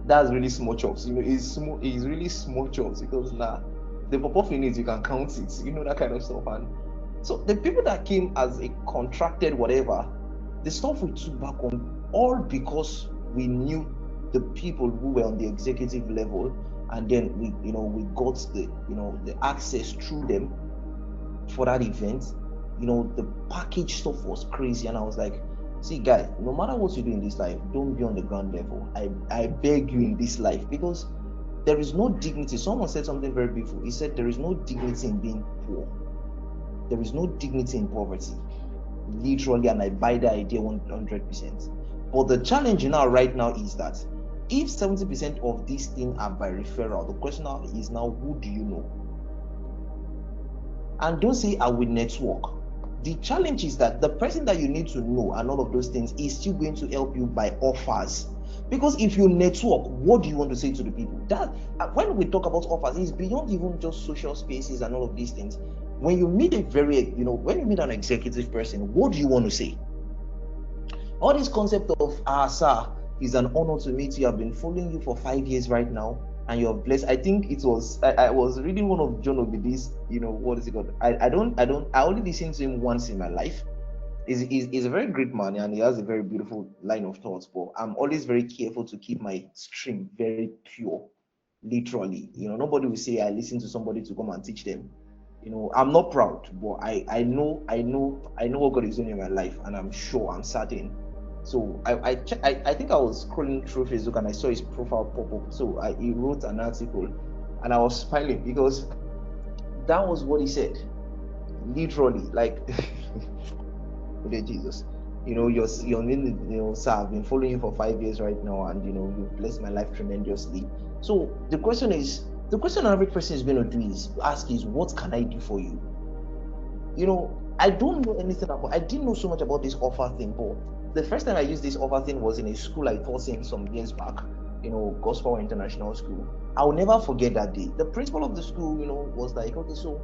That's really small chops. It's really small chops, because the pop-off in it, you can count it, that kind of stuff. And so the people that came as a contracted whatever, the stuff we took back home, all because we knew the people who were on the executive level, and then we got the access through them for that event. The package stuff was crazy, and I was like, see guy, no matter what you do in this life, don't be on the ground level. I beg you, in this life, because there is no dignity. Someone said something very beautiful. He said there is no dignity in being poor. There is no dignity in poverty, literally, and I buy the idea 100%. But the challenge right now is that if 70% of these things are by referral, the question now is, who do you know? And don't say I will network. The challenge is that the person that you need to know and all of those things is still going to help you by offers. Because if you network, what do you want to say to the people? That when we talk about offers, it's beyond even just social spaces and all of these things. When you meet when you meet an executive person, what do you want to say? All this concept of sir, it's an honor to meet you. I've been following you for 5 years right now, and you're blessed. I think it was I was reading one of John Obidi's, what is it called? I only listened to him once in my life. He's a very great man, and he has a very beautiful line of thoughts. But I'm always very careful to keep my stream very pure, literally. Nobody will say I listen to somebody to come and teach them. I'm not proud, but I know what God is doing in my life, and I'm sure, I'm certain. So I think I was scrolling through Facebook and I saw his profile pop up. So he wrote an article, and I was smiling because that was what he said, literally. Like, okay, Jesus, your name, sir, I've been following you for 5 years right now, and you've blessed my life tremendously. So the question every person is going to ask is, what can I do for you? I don't know anything about. I didn't know so much about this offer thing, but the first time I used this offer thing was in a school I taught in some years back, Gospel International School. I'll never forget that day. The principal of the school, was like, okay, so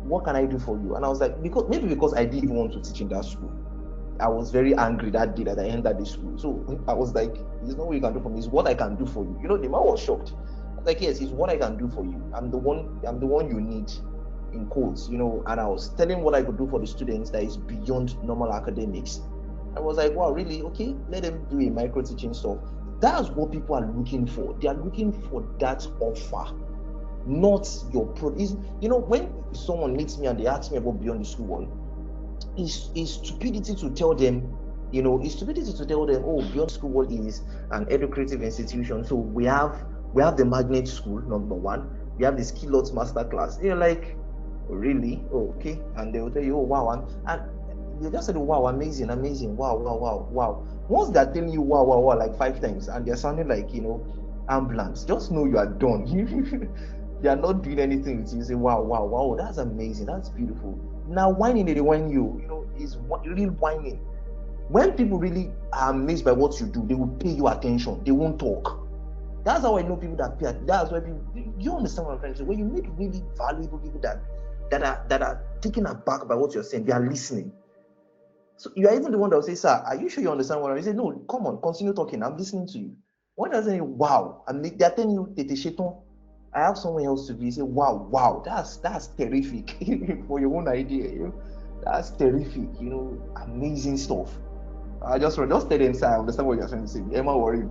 what can I do for you? And I was like, because I didn't even want to teach in that school. I was very angry that day that I entered the school. So I was like, there's no way you can do for me. It's what I can do for you. The man was shocked. I was like, yes, it's what I can do for you. I'm the one you need, in quotes, and I was telling what I could do for the students that is beyond normal academics. I was like, wow, really? Okay, let them do a micro teaching stuff. That's what people are looking for. They are looking for that offer, not your when someone meets me and they ask me about beyond the school wall, it's stupidity to tell them, oh, beyond school wall is an educative institution. So we have the magnet school, number one. We have the 𝐂𝐥𝐚𝐬𝐏 Masterclass. You're like, oh, really? Oh, okay. And they will tell you, oh, wow. And they just said, wow, amazing, wow. Once they're telling you wow, like 5 times, and they're sounding like, ambulance, just know you are done. They are not doing anything with you. You say, wow, that's amazing, that's beautiful. Now, whining, they whine you, is real whining. When people really are amazed by what you do, they will pay you attention. They won't talk. That's how I know people that pay. That's why people. You understand what I'm trying to say? When you meet really valuable people that are taken aback by what you're saying, they are listening. So you are even the one that will say, sir, are you sure you understand what I say? No, come on, continue talking. I'm listening to you. When they're saying, wow, and they're telling you, I have someone else to be. You say, wow, that's terrific. For your own idea, that's terrific. Amazing stuff. Just tell them, sir, I understand what you're trying to say. Emma worry,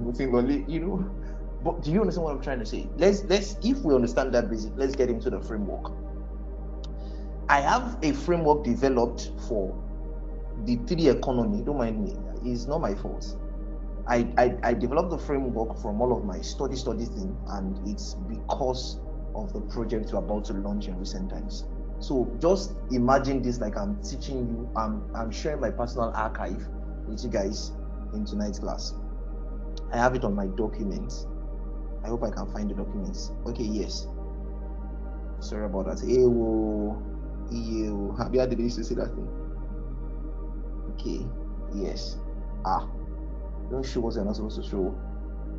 But do you understand what I'm trying to say? Let's if we understand that basic, let's get into the framework. I have a framework developed for the 3D economy. Don't mind me, it's not my fault. I developed the framework from all of my study thing, and it's because of the project we're about to launch in recent times. So just imagine this like I'm teaching you, I'm sharing my personal archive with you guys in tonight's class. I have it on my documents. I hope I can find the documents. Okay, yes. Sorry about that. Have you had the days to see that thing? Okay, yes. Don't show what you're not supposed to show.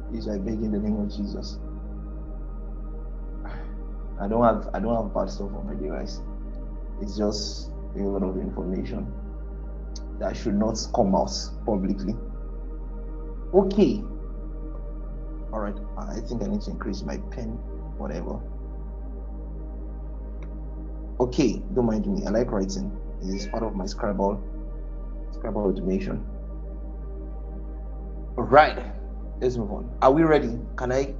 Please, I beg in the name of Jesus. I don't have bad stuff on my device. It's just a lot of information that should not come out publicly. Okay. All right. I think I need to increase my pen, whatever. Okay, don't mind me. I like writing. It's part of my Scrabble automation. All right. Let's move on. Are we ready? Can I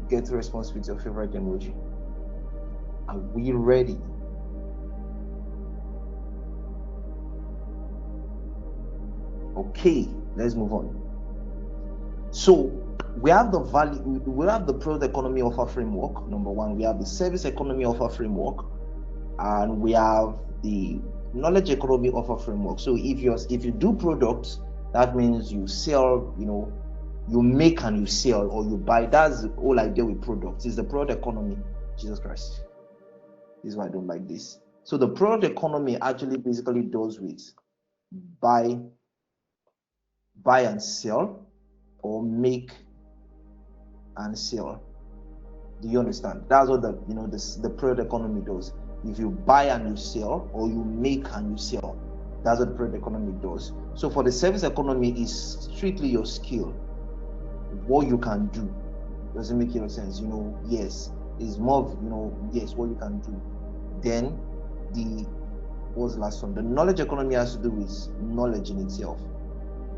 get a response with your favorite emoji? Are we ready? Okay, let's move on. So we have the value, we have the product economy offer framework. Number one, we have the service economy offer framework, and we have the knowledge economy offer framework. So if you do products, that means you sell, you make and you sell, or you buy. That's the whole idea with products. It's the product economy. Jesus Christ, this is why I don't like this. So the product economy actually basically does with buy and sell, or make and sell. Do you understand? That's what the product economy does. If you buy and you sell, or you make and you sell, that's what the product economy does. So for the service economy, is strictly your skill, what you can do. Does it make any sense? Yes, it's more of, yes, what you can do. Then what's the last one? The knowledge economy has to do with knowledge in itself,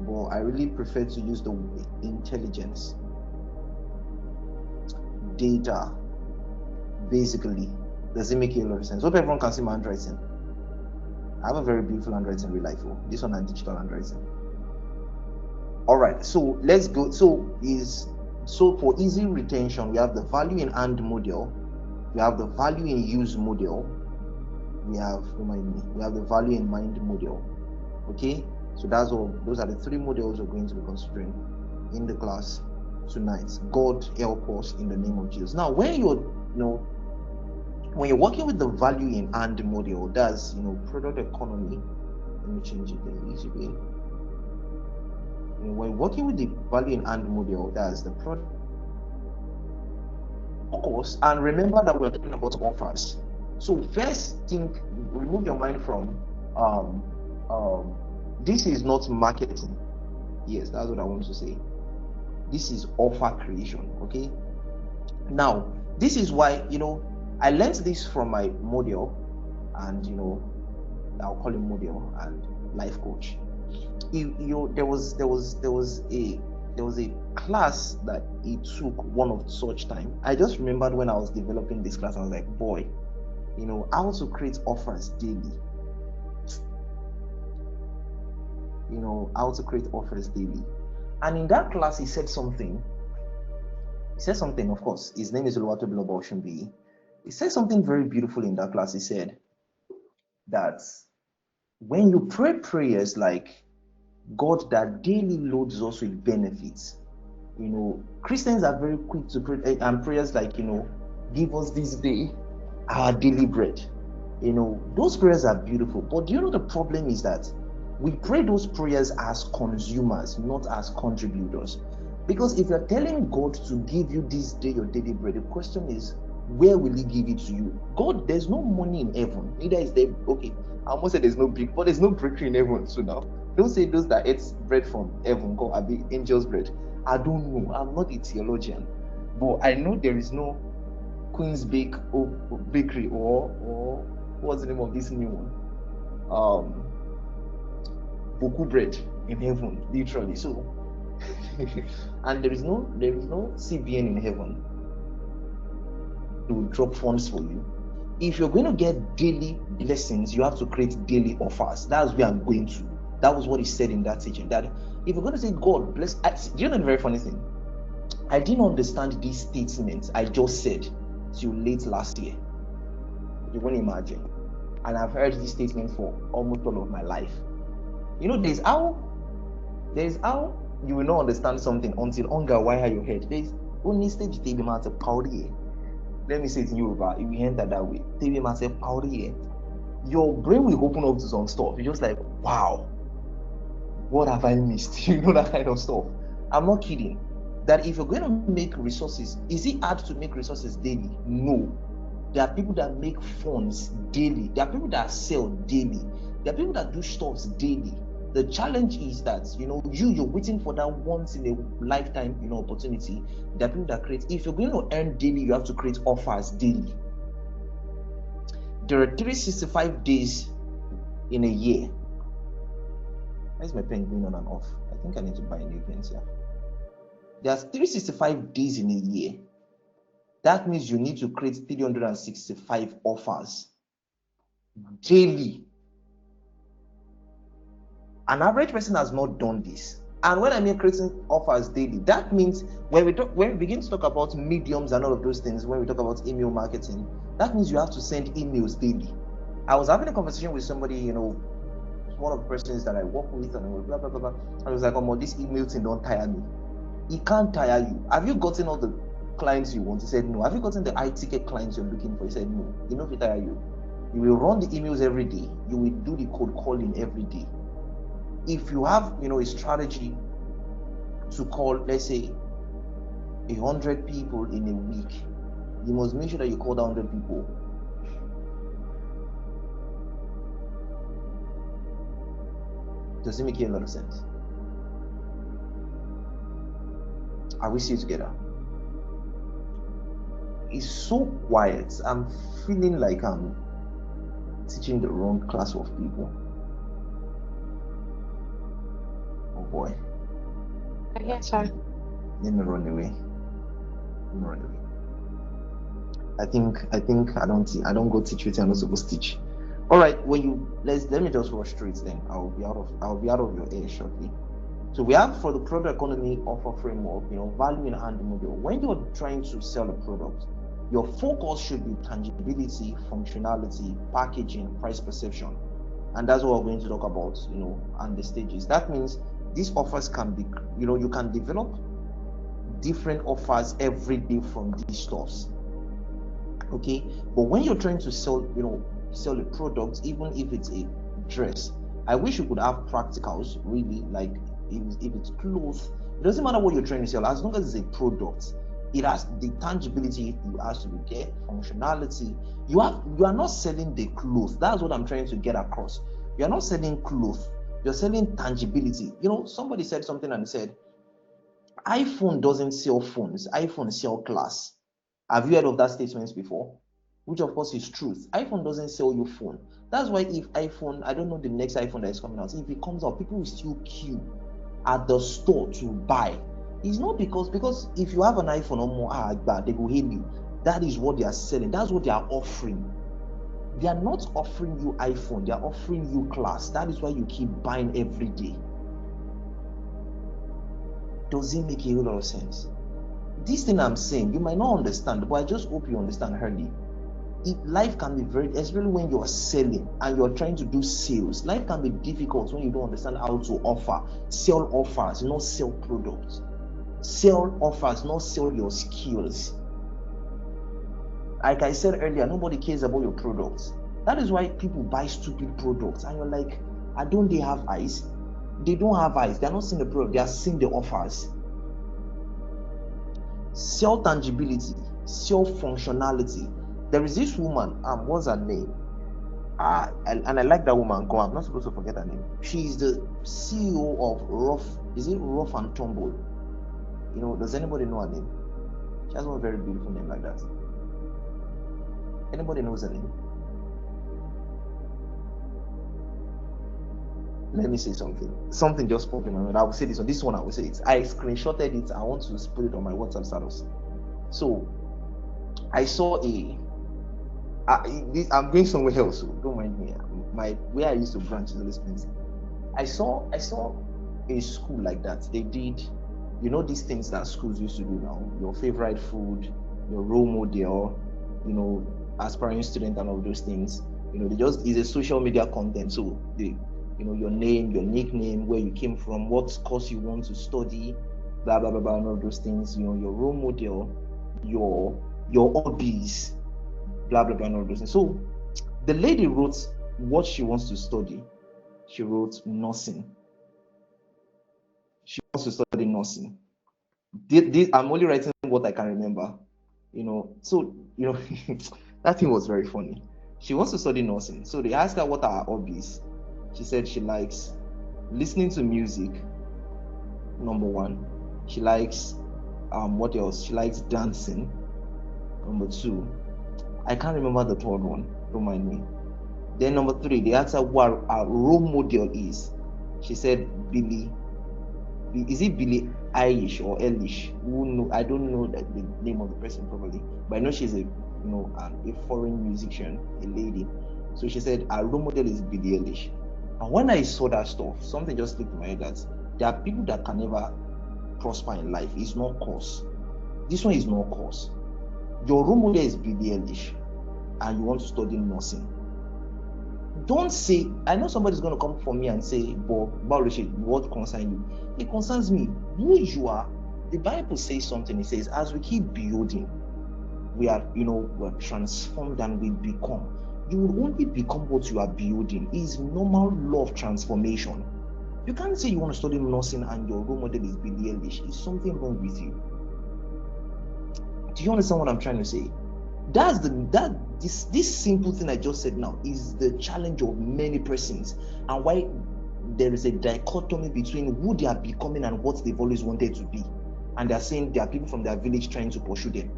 but I really prefer to use the intelligence, data, basically. Does it make a lot of sense? Hope everyone can see my handwriting. I have a very beautiful handwriting in real life. This one is digital handwriting. All right, so let's go. So for easy retention, we have the value in hand model, we have the value in use model, we have the value in mind model. Okay, so that's all. Those are the three models we're going to be considering in the class tonight. God help us in the name of Jesus. Now, when you're working with the value in hand model, that's product economy. Let me change it there easy way. When working with the value in hand model, that's the product. Of course, and remember that we're talking about offers. So first thing, remove your mind from this is not marketing. Yes, that's what I want to say. This is offer creation. Okay. Now, this is why I learned this from my model, and I'll call him model and life coach. There was a class that he took one of such time. I just remembered when I was developing this class, I was like, boy, how to create offers daily. How to create offers daily. And in that class, he said something. Of course. His name is 𝐂𝐥𝐚𝐬𝐏𝐿 𝐏𝐿. He said something very beautiful in that class. He said that when you pray prayers like, God that daily loads us with benefits, Christians are very quick to pray, and prayers like, give us this day our daily bread. Those prayers are beautiful. But do you know the problem is that we pray those prayers as consumers, not as contributors. Because if you're telling God to give you this day your daily bread, the question is, where will he give it to you? God, there's no money in heaven. Neither is there. Okay, I almost said there's no brick, but there's no bakery in heaven. So now, don't say those that eat bread from heaven, God, I be angel's bread. I don't know. I'm not a theologian, but I know there is no Queen's Bakery or what's the name of this new one? Boku bread in heaven, literally. So, and there is no CBN in heaven to drop funds for you. If you're going to get daily blessings, you have to create daily offers. That's where I'm going to. That was what he said in that teaching. That if you're going to say God bless, do you know the very funny thing? I didn't understand these statements I just said till late last year. You won't imagine. And I've heard this statement for almost all of my life. There's how you will not understand something until hunger wire your head. There's only stage table matter power. Let me say it in Yoruba, if we enter that way, table matter power. Your brain will open up to some stuff. You're just like, wow, what have I missed? You know, that kind of stuff. I'm not kidding. That if you're going to make resources, is it hard to make resources daily? No. There are people that make funds daily. There are people that sell daily. There are people that do stuffs daily. The challenge is that, you know, you're waiting for that once in a lifetime, you know, opportunity. There are people that create. If you're going to earn daily, you have to create offers daily. There are 365 days in a year. Why is my pen going on and off? I think I need to buy a new pen here. There's 365 days in a year. That means you need to create 365 offers daily. An average person has not done this. And when I mean creating offers daily, that means when we begin to talk about mediums and all of those things, when we talk about email marketing, that means you have to send emails daily. I was having a conversation with somebody, you know, one of the persons that I work with, and I was blah blah blah blah. I was like, oh, this email thing don't tire me. It can't tire you. Have you gotten all the clients you want? He said no. Have you gotten the high ticket clients you're looking for? He said no. You know if it tire you. You will run the emails every day. You will do the cold calling every day. If you have, you know, a strategy to call, let's say, 100 people in a week, you must make sure that you call that 100 people. Does it make a lot of sense? Are we still together? It's so quiet. I'm feeling like I'm teaching the wrong class of people. Oh boy. Yes, sir. Let me run away. I think I don't go teach what I'm not supposed to teach. All right, let me just rush through it then. I'll be out of your ear shortly. So we have, for the product economy offer framework, you know, value in hand model. When you're trying to sell a product, your focus should be tangibility, functionality, packaging, price perception. And that's what we're going to talk about, you know, and the stages. That means these offers can be, you know, you can develop different offers every day from these stores. Okay, but when you're trying to sell, you know, sell a product, even if it's a dress, I wish you could have practicals, really, like if it's clothes. It doesn't matter what you're trying to sell, as long as it's a product, it has the tangibility, it has to be there, functionality. You are not selling the clothes. That's what I'm trying to get across. You're not selling clothes, you're selling tangibility. You know, somebody said something and said, iPhone doesn't sell phones, iPhone sell class. Have you heard of that statement before? Which of course is truth. iPhone doesn't sell you phone. That's why if iPhone, I don't know the next iPhone that is coming out, if it comes out, people will still queue at the store to buy. It's not because if you have an iPhone or more, they go hail you. That is what they are selling. That's what they are offering. They are not offering you iPhone, they are offering you class. That is why you keep buying every day. Does it make a lot of sense? This thing I'm saying, you might not understand, but I just hope you understand early. Life can be very, especially when you're selling and you're trying to do sales, life can be difficult when you don't understand how to offer. Sell offers, not sell products. Sell offers, not sell your skills. Like I said earlier, nobody cares about your products. That is why people buy stupid products and you're like, don't they have eyes? They don't have eyes. They're not seeing the product, they are seeing the offers. Sell tangibility, sell functionality. There is this woman, what's her name? And I like that woman. I'm not supposed to forget her name. She's the CEO of Rough and Tumble? You know, does anybody know her name? She has one very beautiful name like that. Anybody knows her name? Let me say something. Something just popped in my mind. I will say this one. This one I will say it. I screenshotted it. I want to put it on my WhatsApp status. So I saw I'm going somewhere else, so don't mind me. Where I used to branch is always busy. I saw a school like that. They did, you know, these things that schools used to do now. Your favorite food, your role model, you know, aspiring student and all those things. You know, it's a social media content. So they your name, your nickname, where you came from, what course you want to study, blah blah blah blah, and all those things. Your role model, your hobbies, blah blah blah, and all those things. So the lady wrote what she wants to study. She wrote nursing. She wants to study nursing. I'm only writing what I can remember. So that thing was very funny. She wants to study nursing. So they asked her what are her hobbies. She said she likes listening to music, number one. She likes what else? She likes dancing, number two. I can't remember the third one, don't mind me. Then number three, they asked her what her role model is. She said is it Billie Eilish or Eilish? I don't know the name of the person probably, but I know she's a foreign musician, a lady. So she said her role model is Billie Eilish. And when I saw that stuff, something just clicked in my head that there are people that can never prosper in life. It's not cause. This one is not cause. Your role model is Billie Eilish, and you want to study nursing. Don't say, I know somebody's going to come for me and say, what concerns you? It concerns me. Who you are. The Bible says something. It says, as we keep building, we're transformed and we become. You will only become what you are building. It's normal law of transformation. You can't say you want to study nursing and your role model is Billie Eilish. Is something wrong with you? Do you understand what I'm trying to say? This simple thing I just said now is the challenge of many persons, and why there is a dichotomy between who they are becoming and what they've always wanted to be. And they're saying there are people from their village trying to pursue them.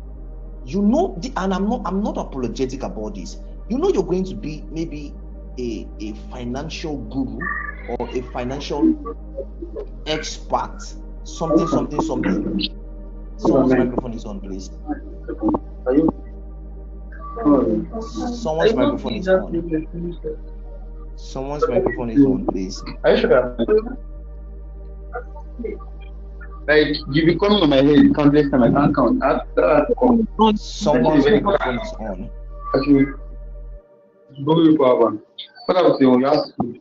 And I'm not apologetic about this. You're going to be maybe a financial guru or a financial expert, something. Someone's microphone is on, please. Someone's microphone is on. Someone's microphone is on, please. Are you sure? Like, you be coming on my head countless times. I can't count. Someone's microphone is on. Okay. What I was saying, you asked me.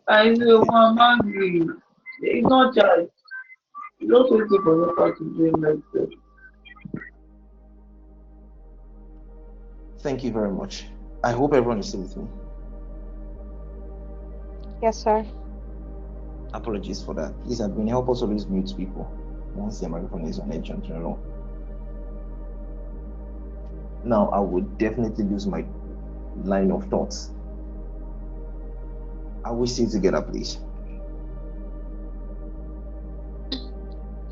I say, one man, it's not child. You don't say to for your to do like that. Thank you very much. I hope everyone is still with me. Yes, sir. Apologies for that. Please, admin, help us always mute people once their microphone is on edge and turn on. Now, I would definitely lose my line of thoughts. Are we still together, please?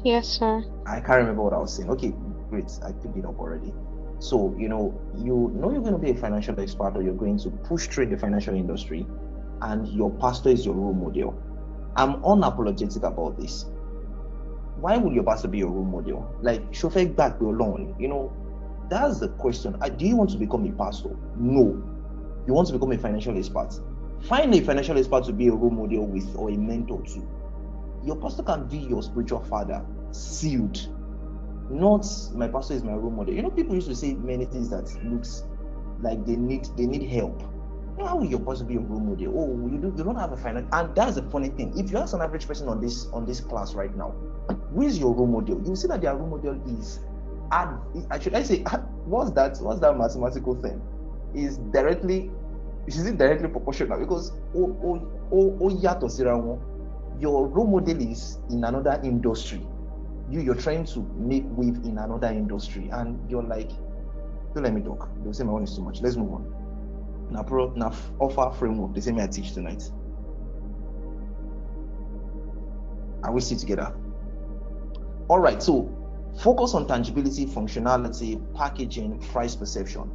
Yes, sir. I can't remember what I was saying. Okay, great. I picked it up already. So, you're going to be a financial expert, or you're going to push through in the financial industry, and your pastor is your role model. I'm unapologetic about this. Why would your pastor be your role model? Like, Shofek back alone, that's the question. Do you want to become a pastor? No. You want to become a financial expert. Find a financial expert to be a role model with, or a mentor to. Your pastor can be your spiritual father, sealed. Not my pastor is my role model. People used to say many things that looks like they need help. How will your pastor be a role model? Oh, you don't have a finance. And that's the funny thing. If you ask an average person on this class right now, who is your role model? You will see that their role model is what's that mathematical thing? Is it directly proportional? Because your role model is in another industry. You're trying to make wave in another industry, and you're like, don't let me talk. They'll say my own is too much. Let's move on. Now offer framework. They say me I teach tonight. Are we still together? All right. So focus on tangibility, functionality, packaging, price perception.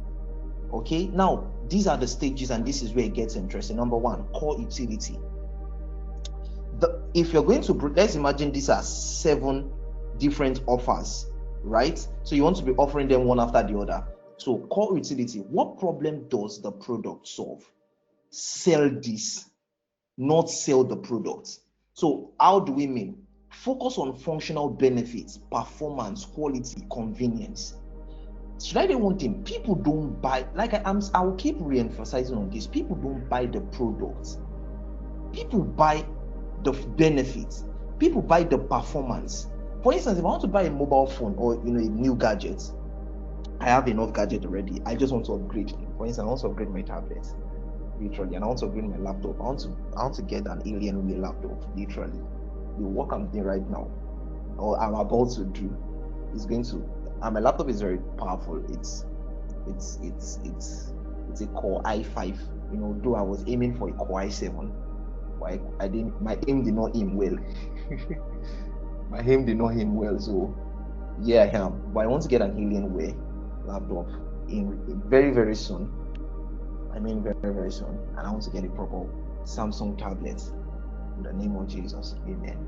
Okay. Now these are the stages, and this is where it gets interesting. Number one, core utility. If you're going to, let's imagine these are 7 different offers, right? So you want to be offering them one after the other. So core utility, what problem does the product solve? Sell this, not sell the product. So how do we mean? Focus on functional benefits, performance, quality, convenience. Should I say one thing? People don't buy, I will keep re-emphasizing on this. People don't buy the product. people buy the benefits, people buy the performance. For instance, if I want to buy a mobile phone or a new gadget, I have enough gadget already. I just want to upgrade. For instance, I want to upgrade my tablet, literally, and I want to upgrade my laptop. I want to get an 𝐂𝐤𝐬 laptop, literally. The work I'm doing right now, or I'm about to do, is going to. And my laptop is very powerful. It's a Core i5. Though I was aiming for a Core i7, but I didn't. My aim did not aim well. My aim did not aim well. So yeah, I am. But I want to get an 𝐂𝐤𝐬 laptop in very, very soon. I mean very, very soon. And I want to get a proper Samsung tablet. In the name of Jesus, amen.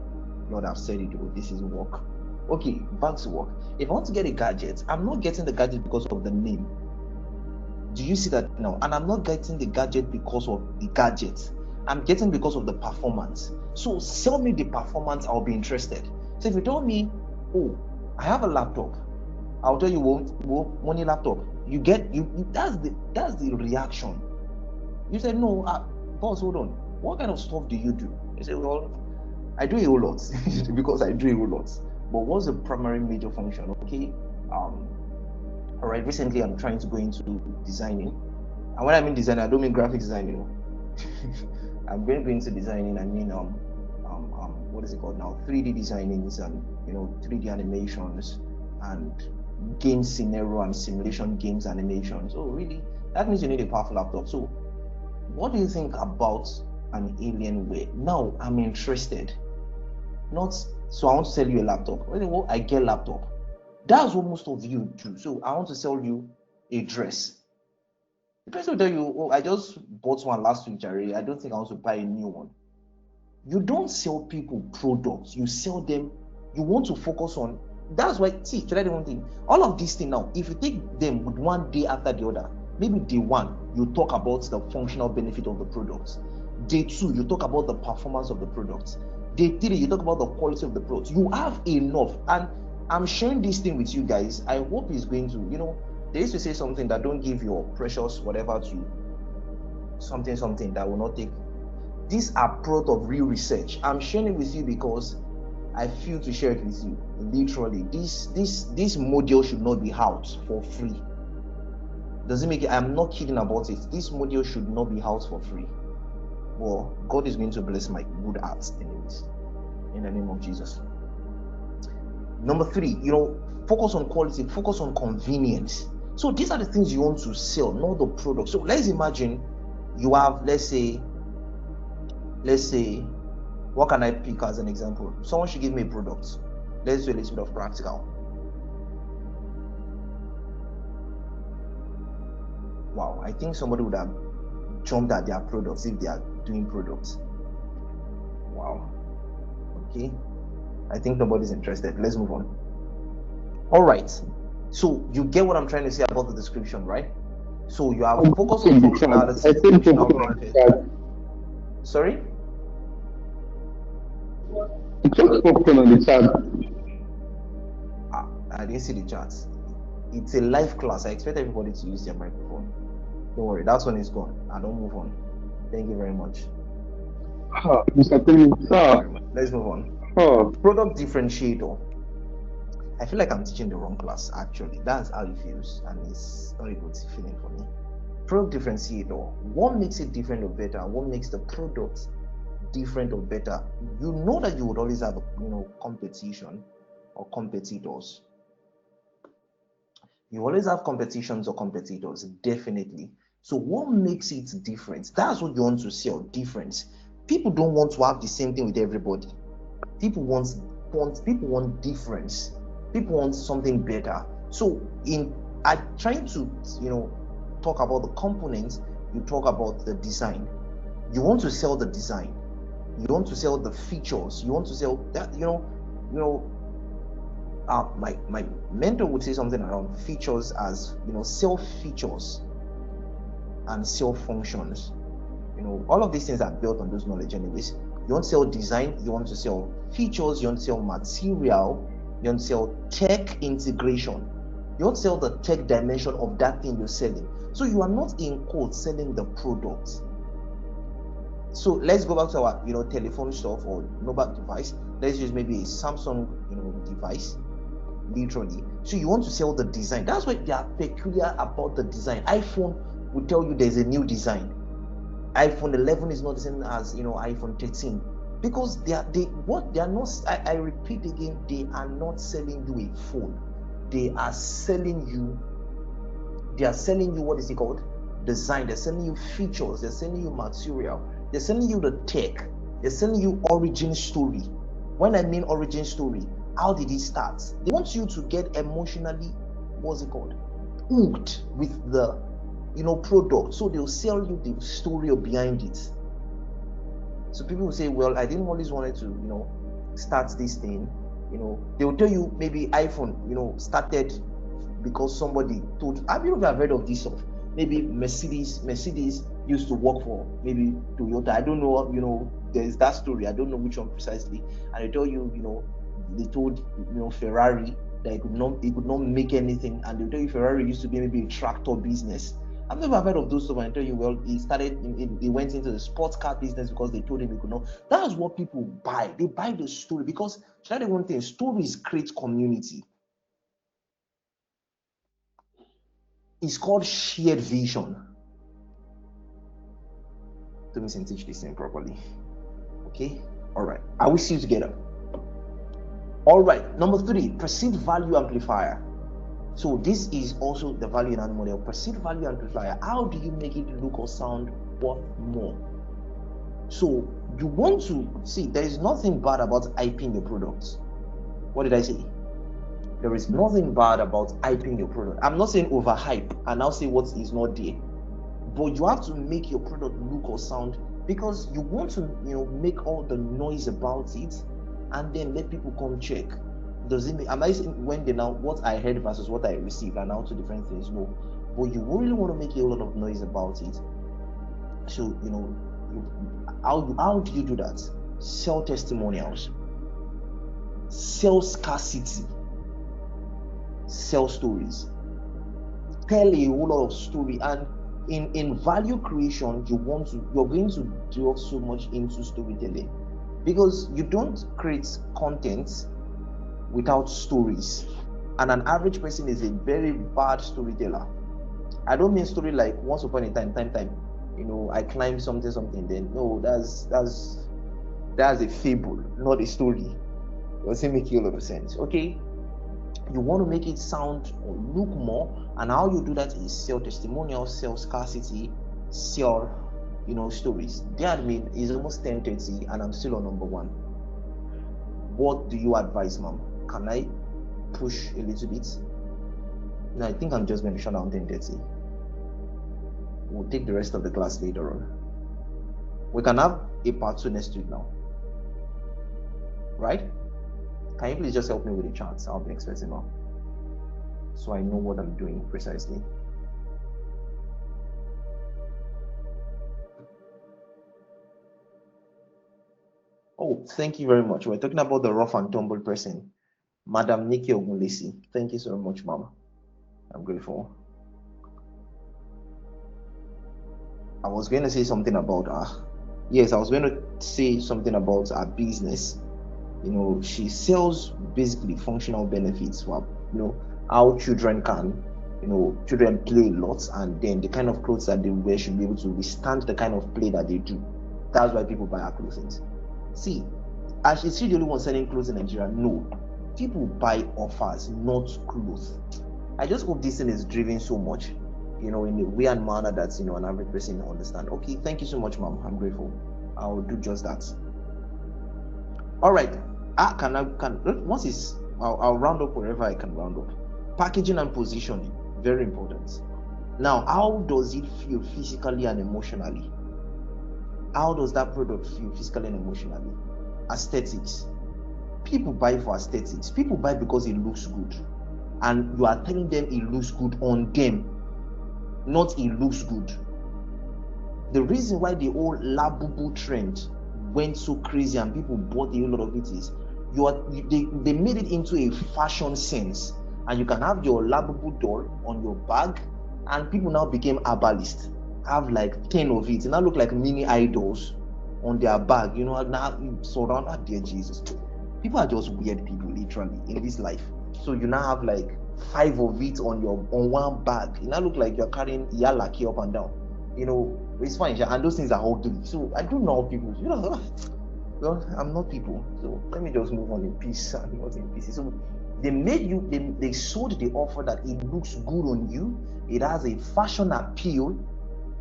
Lord, I've said it. This is work. Okay, back to work. If I want to get a gadget, I'm not getting the gadget because of the name. Do you see that now? And I'm not getting the gadget because of the gadget. I'm getting because of the performance. So sell me the performance, I'll be interested. So if you tell me, oh, I have a laptop, I'll tell you, money laptop. You get that's the reaction. You said, no, boss, hold on. What kind of stuff do you do? I say, well, I do a whole lot because I do a whole lot. But what's the primary major function? Okay. All right. Recently, I'm trying to go into designing, and when I mean design, I don't mean graphic design. I'm going to go into designing. I mean, what is it called now? 3D designings and 3D animations and game scenario and simulation games animations. So really, that means you need a powerful laptop. So, what do you think about an 𝐂𝐤𝐬? Now I'm interested. Not so I want to sell you a laptop. Well, I get laptop. That's what most of you do. So I want to sell you a dress. The person will tell you, oh, I just bought one last week, Jerry. I don't think I want to buy a new one. You don't sell people products. You sell them. You want to focus on. That's why, see, should I do one thing? All of these things now, if you take them with one day after the other, maybe day one, you talk about the functional benefit of the products. Day two, you talk about the performance of the products. Day three, you talk about the quality of the products. You have enough. And I'm sharing this thing with you guys. I hope it's going to, they used to say something that don't give your precious whatever to something that will not take. These are product of real research. I'm sharing it with you because I feel to share it with you. Literally, this module should not be out for free. Does it make it? I'm not kidding about it. This module should not be out for free. Well, God is going to bless my good heart anyways. In the name of Jesus. Number 3, focus on quality, focus on convenience. So these are the things you want to sell, not the product. So let's imagine you have, let's say, what can I pick as an example? Someone should give me a product. Let's do a little bit of practical. Wow, I think somebody would have jumped at their products if they are doing products. Wow. Okay. I think nobody's interested. Let's move on. All right. So you get what I'm trying to say about the description, right? So you have focus on functionality, functional benefit. Sorry? It just popped on the chat. I didn't see the chat. It's a live class. I expect everybody to use their microphone. Don't worry, that one is gone. I don't move on. Thank you very much. Mr. Tomisin, Let's move on. Oh. Product differentiator. I feel like I'm teaching the wrong class, actually. That's how it feels, and it's not a good feeling for me. Product differentiator. What makes it different or better? What makes the product different or better? You know that you would always have competition or competitors. You always have competitions or competitors, definitely. So what makes it different? That's what you want to sell, difference. People don't want to have the same thing with everybody. People want difference. People want something better. So I'm trying to talk about the components, you talk about the design. You want to sell the design. You want to sell the features. You want to sell that, my mentor would say something around features as, sell features and sell functions. All of these things are built on those knowledge anyways. You want to sell design, you want to sell features, you want to sell material, you want to sell tech integration. You want to sell the tech dimension of that thing you're selling. So you are not in quote selling the product. So let's go back to our telephone stuff or mobile device. Let's use maybe a Samsung device, literally. So you want to sell the design. That's why they are peculiar about the design. iPhone will tell you there's a new design. iPhone 11 is not the same as iPhone 13, because they are not. I repeat again, they are not selling you a phone. They are selling you what is it called? Design. They're selling you features. They're selling you material. They're selling you the tech. They're selling you origin story. When I mean origin story, how did it start? They want you to get emotionally, what's it called, hooked with the product. So they'll sell you the story behind it. So people will say, well, I didn't always wanted to start this thing. They will tell you maybe iPhone started because somebody told. Have you ever heard of this stuff? Maybe Mercedes used to work for maybe Toyota. I don't know, there's that story. I don't know which one precisely. And they tell you, they told Ferrari that it could not make anything, and they tell you Ferrari used to be maybe a tractor business. I've never heard of those stuff. And I tell you, well, he went into the sports car business because they told him he could not. That's what people buy. They buy the story because, shall I tell you one thing? Stories create community. It's called shared vision. Tomisin, teach this thing properly. Okay? All right. I will see you together. All right. Number 3, perceived value amplifier. So this is also the value enhancement model. Perceived value amplifier. How do you make it look or sound worth more? So you want to see, there is nothing bad about hyping your products. What did I say? There is nothing bad about hyping your product. I'm not saying overhype and now say what is not there, but you have to make your product look or sound, because you want to make all the noise about it and then let people come check. Does it make, am I saying when they now what I heard versus what I received are now two different things? No, but you really want to make a lot of noise about it. So how do you do that? Sell testimonials, sell scarcity, sell stories, tell a whole lot of story. And in value creation, you're going to delve so much into storytelling, because you don't create content without stories. And an average person is a very bad storyteller. I don't mean story like once upon a time, I climbed something, then no, that's a fable, not a story. Doesn't make a lot of sense. Okay, you want to make it sound or look more, and how you do that is sell testimonials, sell scarcity, sell stories. That mean is almost 10:30 and I'm still on number 1. What do you advise, ma'am? Can I push a little bit? No, I think I'm just going to shut down 10:30. We'll take the rest of the class later on. We can have a part 2 next week now, right? Can you please just help me with the charts? I'll be expecting now, so I know what I'm doing precisely. Oh, thank you very much. We're talking about the rough and tumble person, Madam Nikki Ogunlesi. Thank you so much, Mama. I'm grateful. I was going to say something about her. Yes, I was going to say something about her business. She sells basically functional benefits for how children can children play lots, and then the kind of clothes that they wear should be able to withstand the kind of play that they do. That's why people buy her clothing. See, is she the only one selling clothes in Nigeria? No, people buy offers, not clothes. I just hope this thing is driven so much in a way and manner that an average person understand. Okay, thank you so much, ma'am. I'm grateful. I'll do just that. All right. I'll round up wherever I can round up. Packaging and positioning, very important. Now, how does it feel physically and emotionally? How does that product feel physically and emotionally? Aesthetics. People buy for aesthetics. People buy because it looks good, and you are telling them it looks good on them, not it looks good. The reason why the whole Labubu trend went so crazy and people bought a lot of it is they made it into a fashion sense, and you can have your Labubu doll on your bag, and people now became herbalists, have like 10 of it, and now look like mini idols. on their bag, now surrounded, dear Jesus. People are just weird people, literally, in this life. So you now have like 5 of it on one bag. You now look like you're carrying 𝐊𝐞𝐲 up and down. It's fine, and those things are ugly. So I don't know how people, well, I'm not people. So let me just move on in peace and not in pieces. So they made you, they sold the offer that it looks good on you. It has a fashion appeal.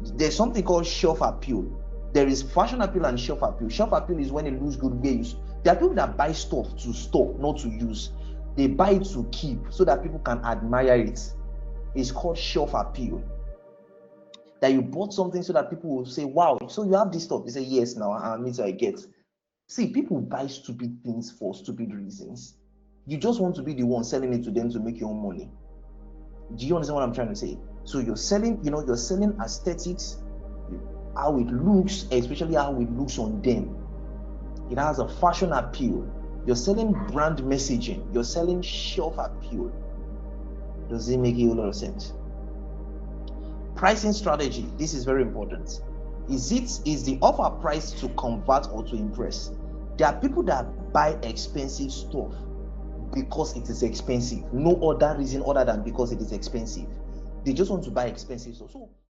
There's something called shelf appeal. There is fashion appeal and shelf appeal. Shelf appeal is when it looks good. There are people that buy stuff to store, not to use. They buy it to keep so that people can admire it. It's called shelf appeal. That you bought something so that people will say, wow, so you have this stuff. You say, yes, now I get. See, people buy stupid things for stupid reasons. You just want to be the one selling it to them to make your own money. Do you understand what I'm trying to say? So you're selling, you're selling aesthetics, how it looks, especially how it looks on them. It has a fashion appeal. You're selling brand messaging. You're selling shelf appeal. Does it make a lot of sense? Pricing strategy. This is very important. Is the offer price to convert or to impress? There are people that buy expensive stuff because it is expensive. No other reason other than because it is expensive. They just want to buy expensive stuff. So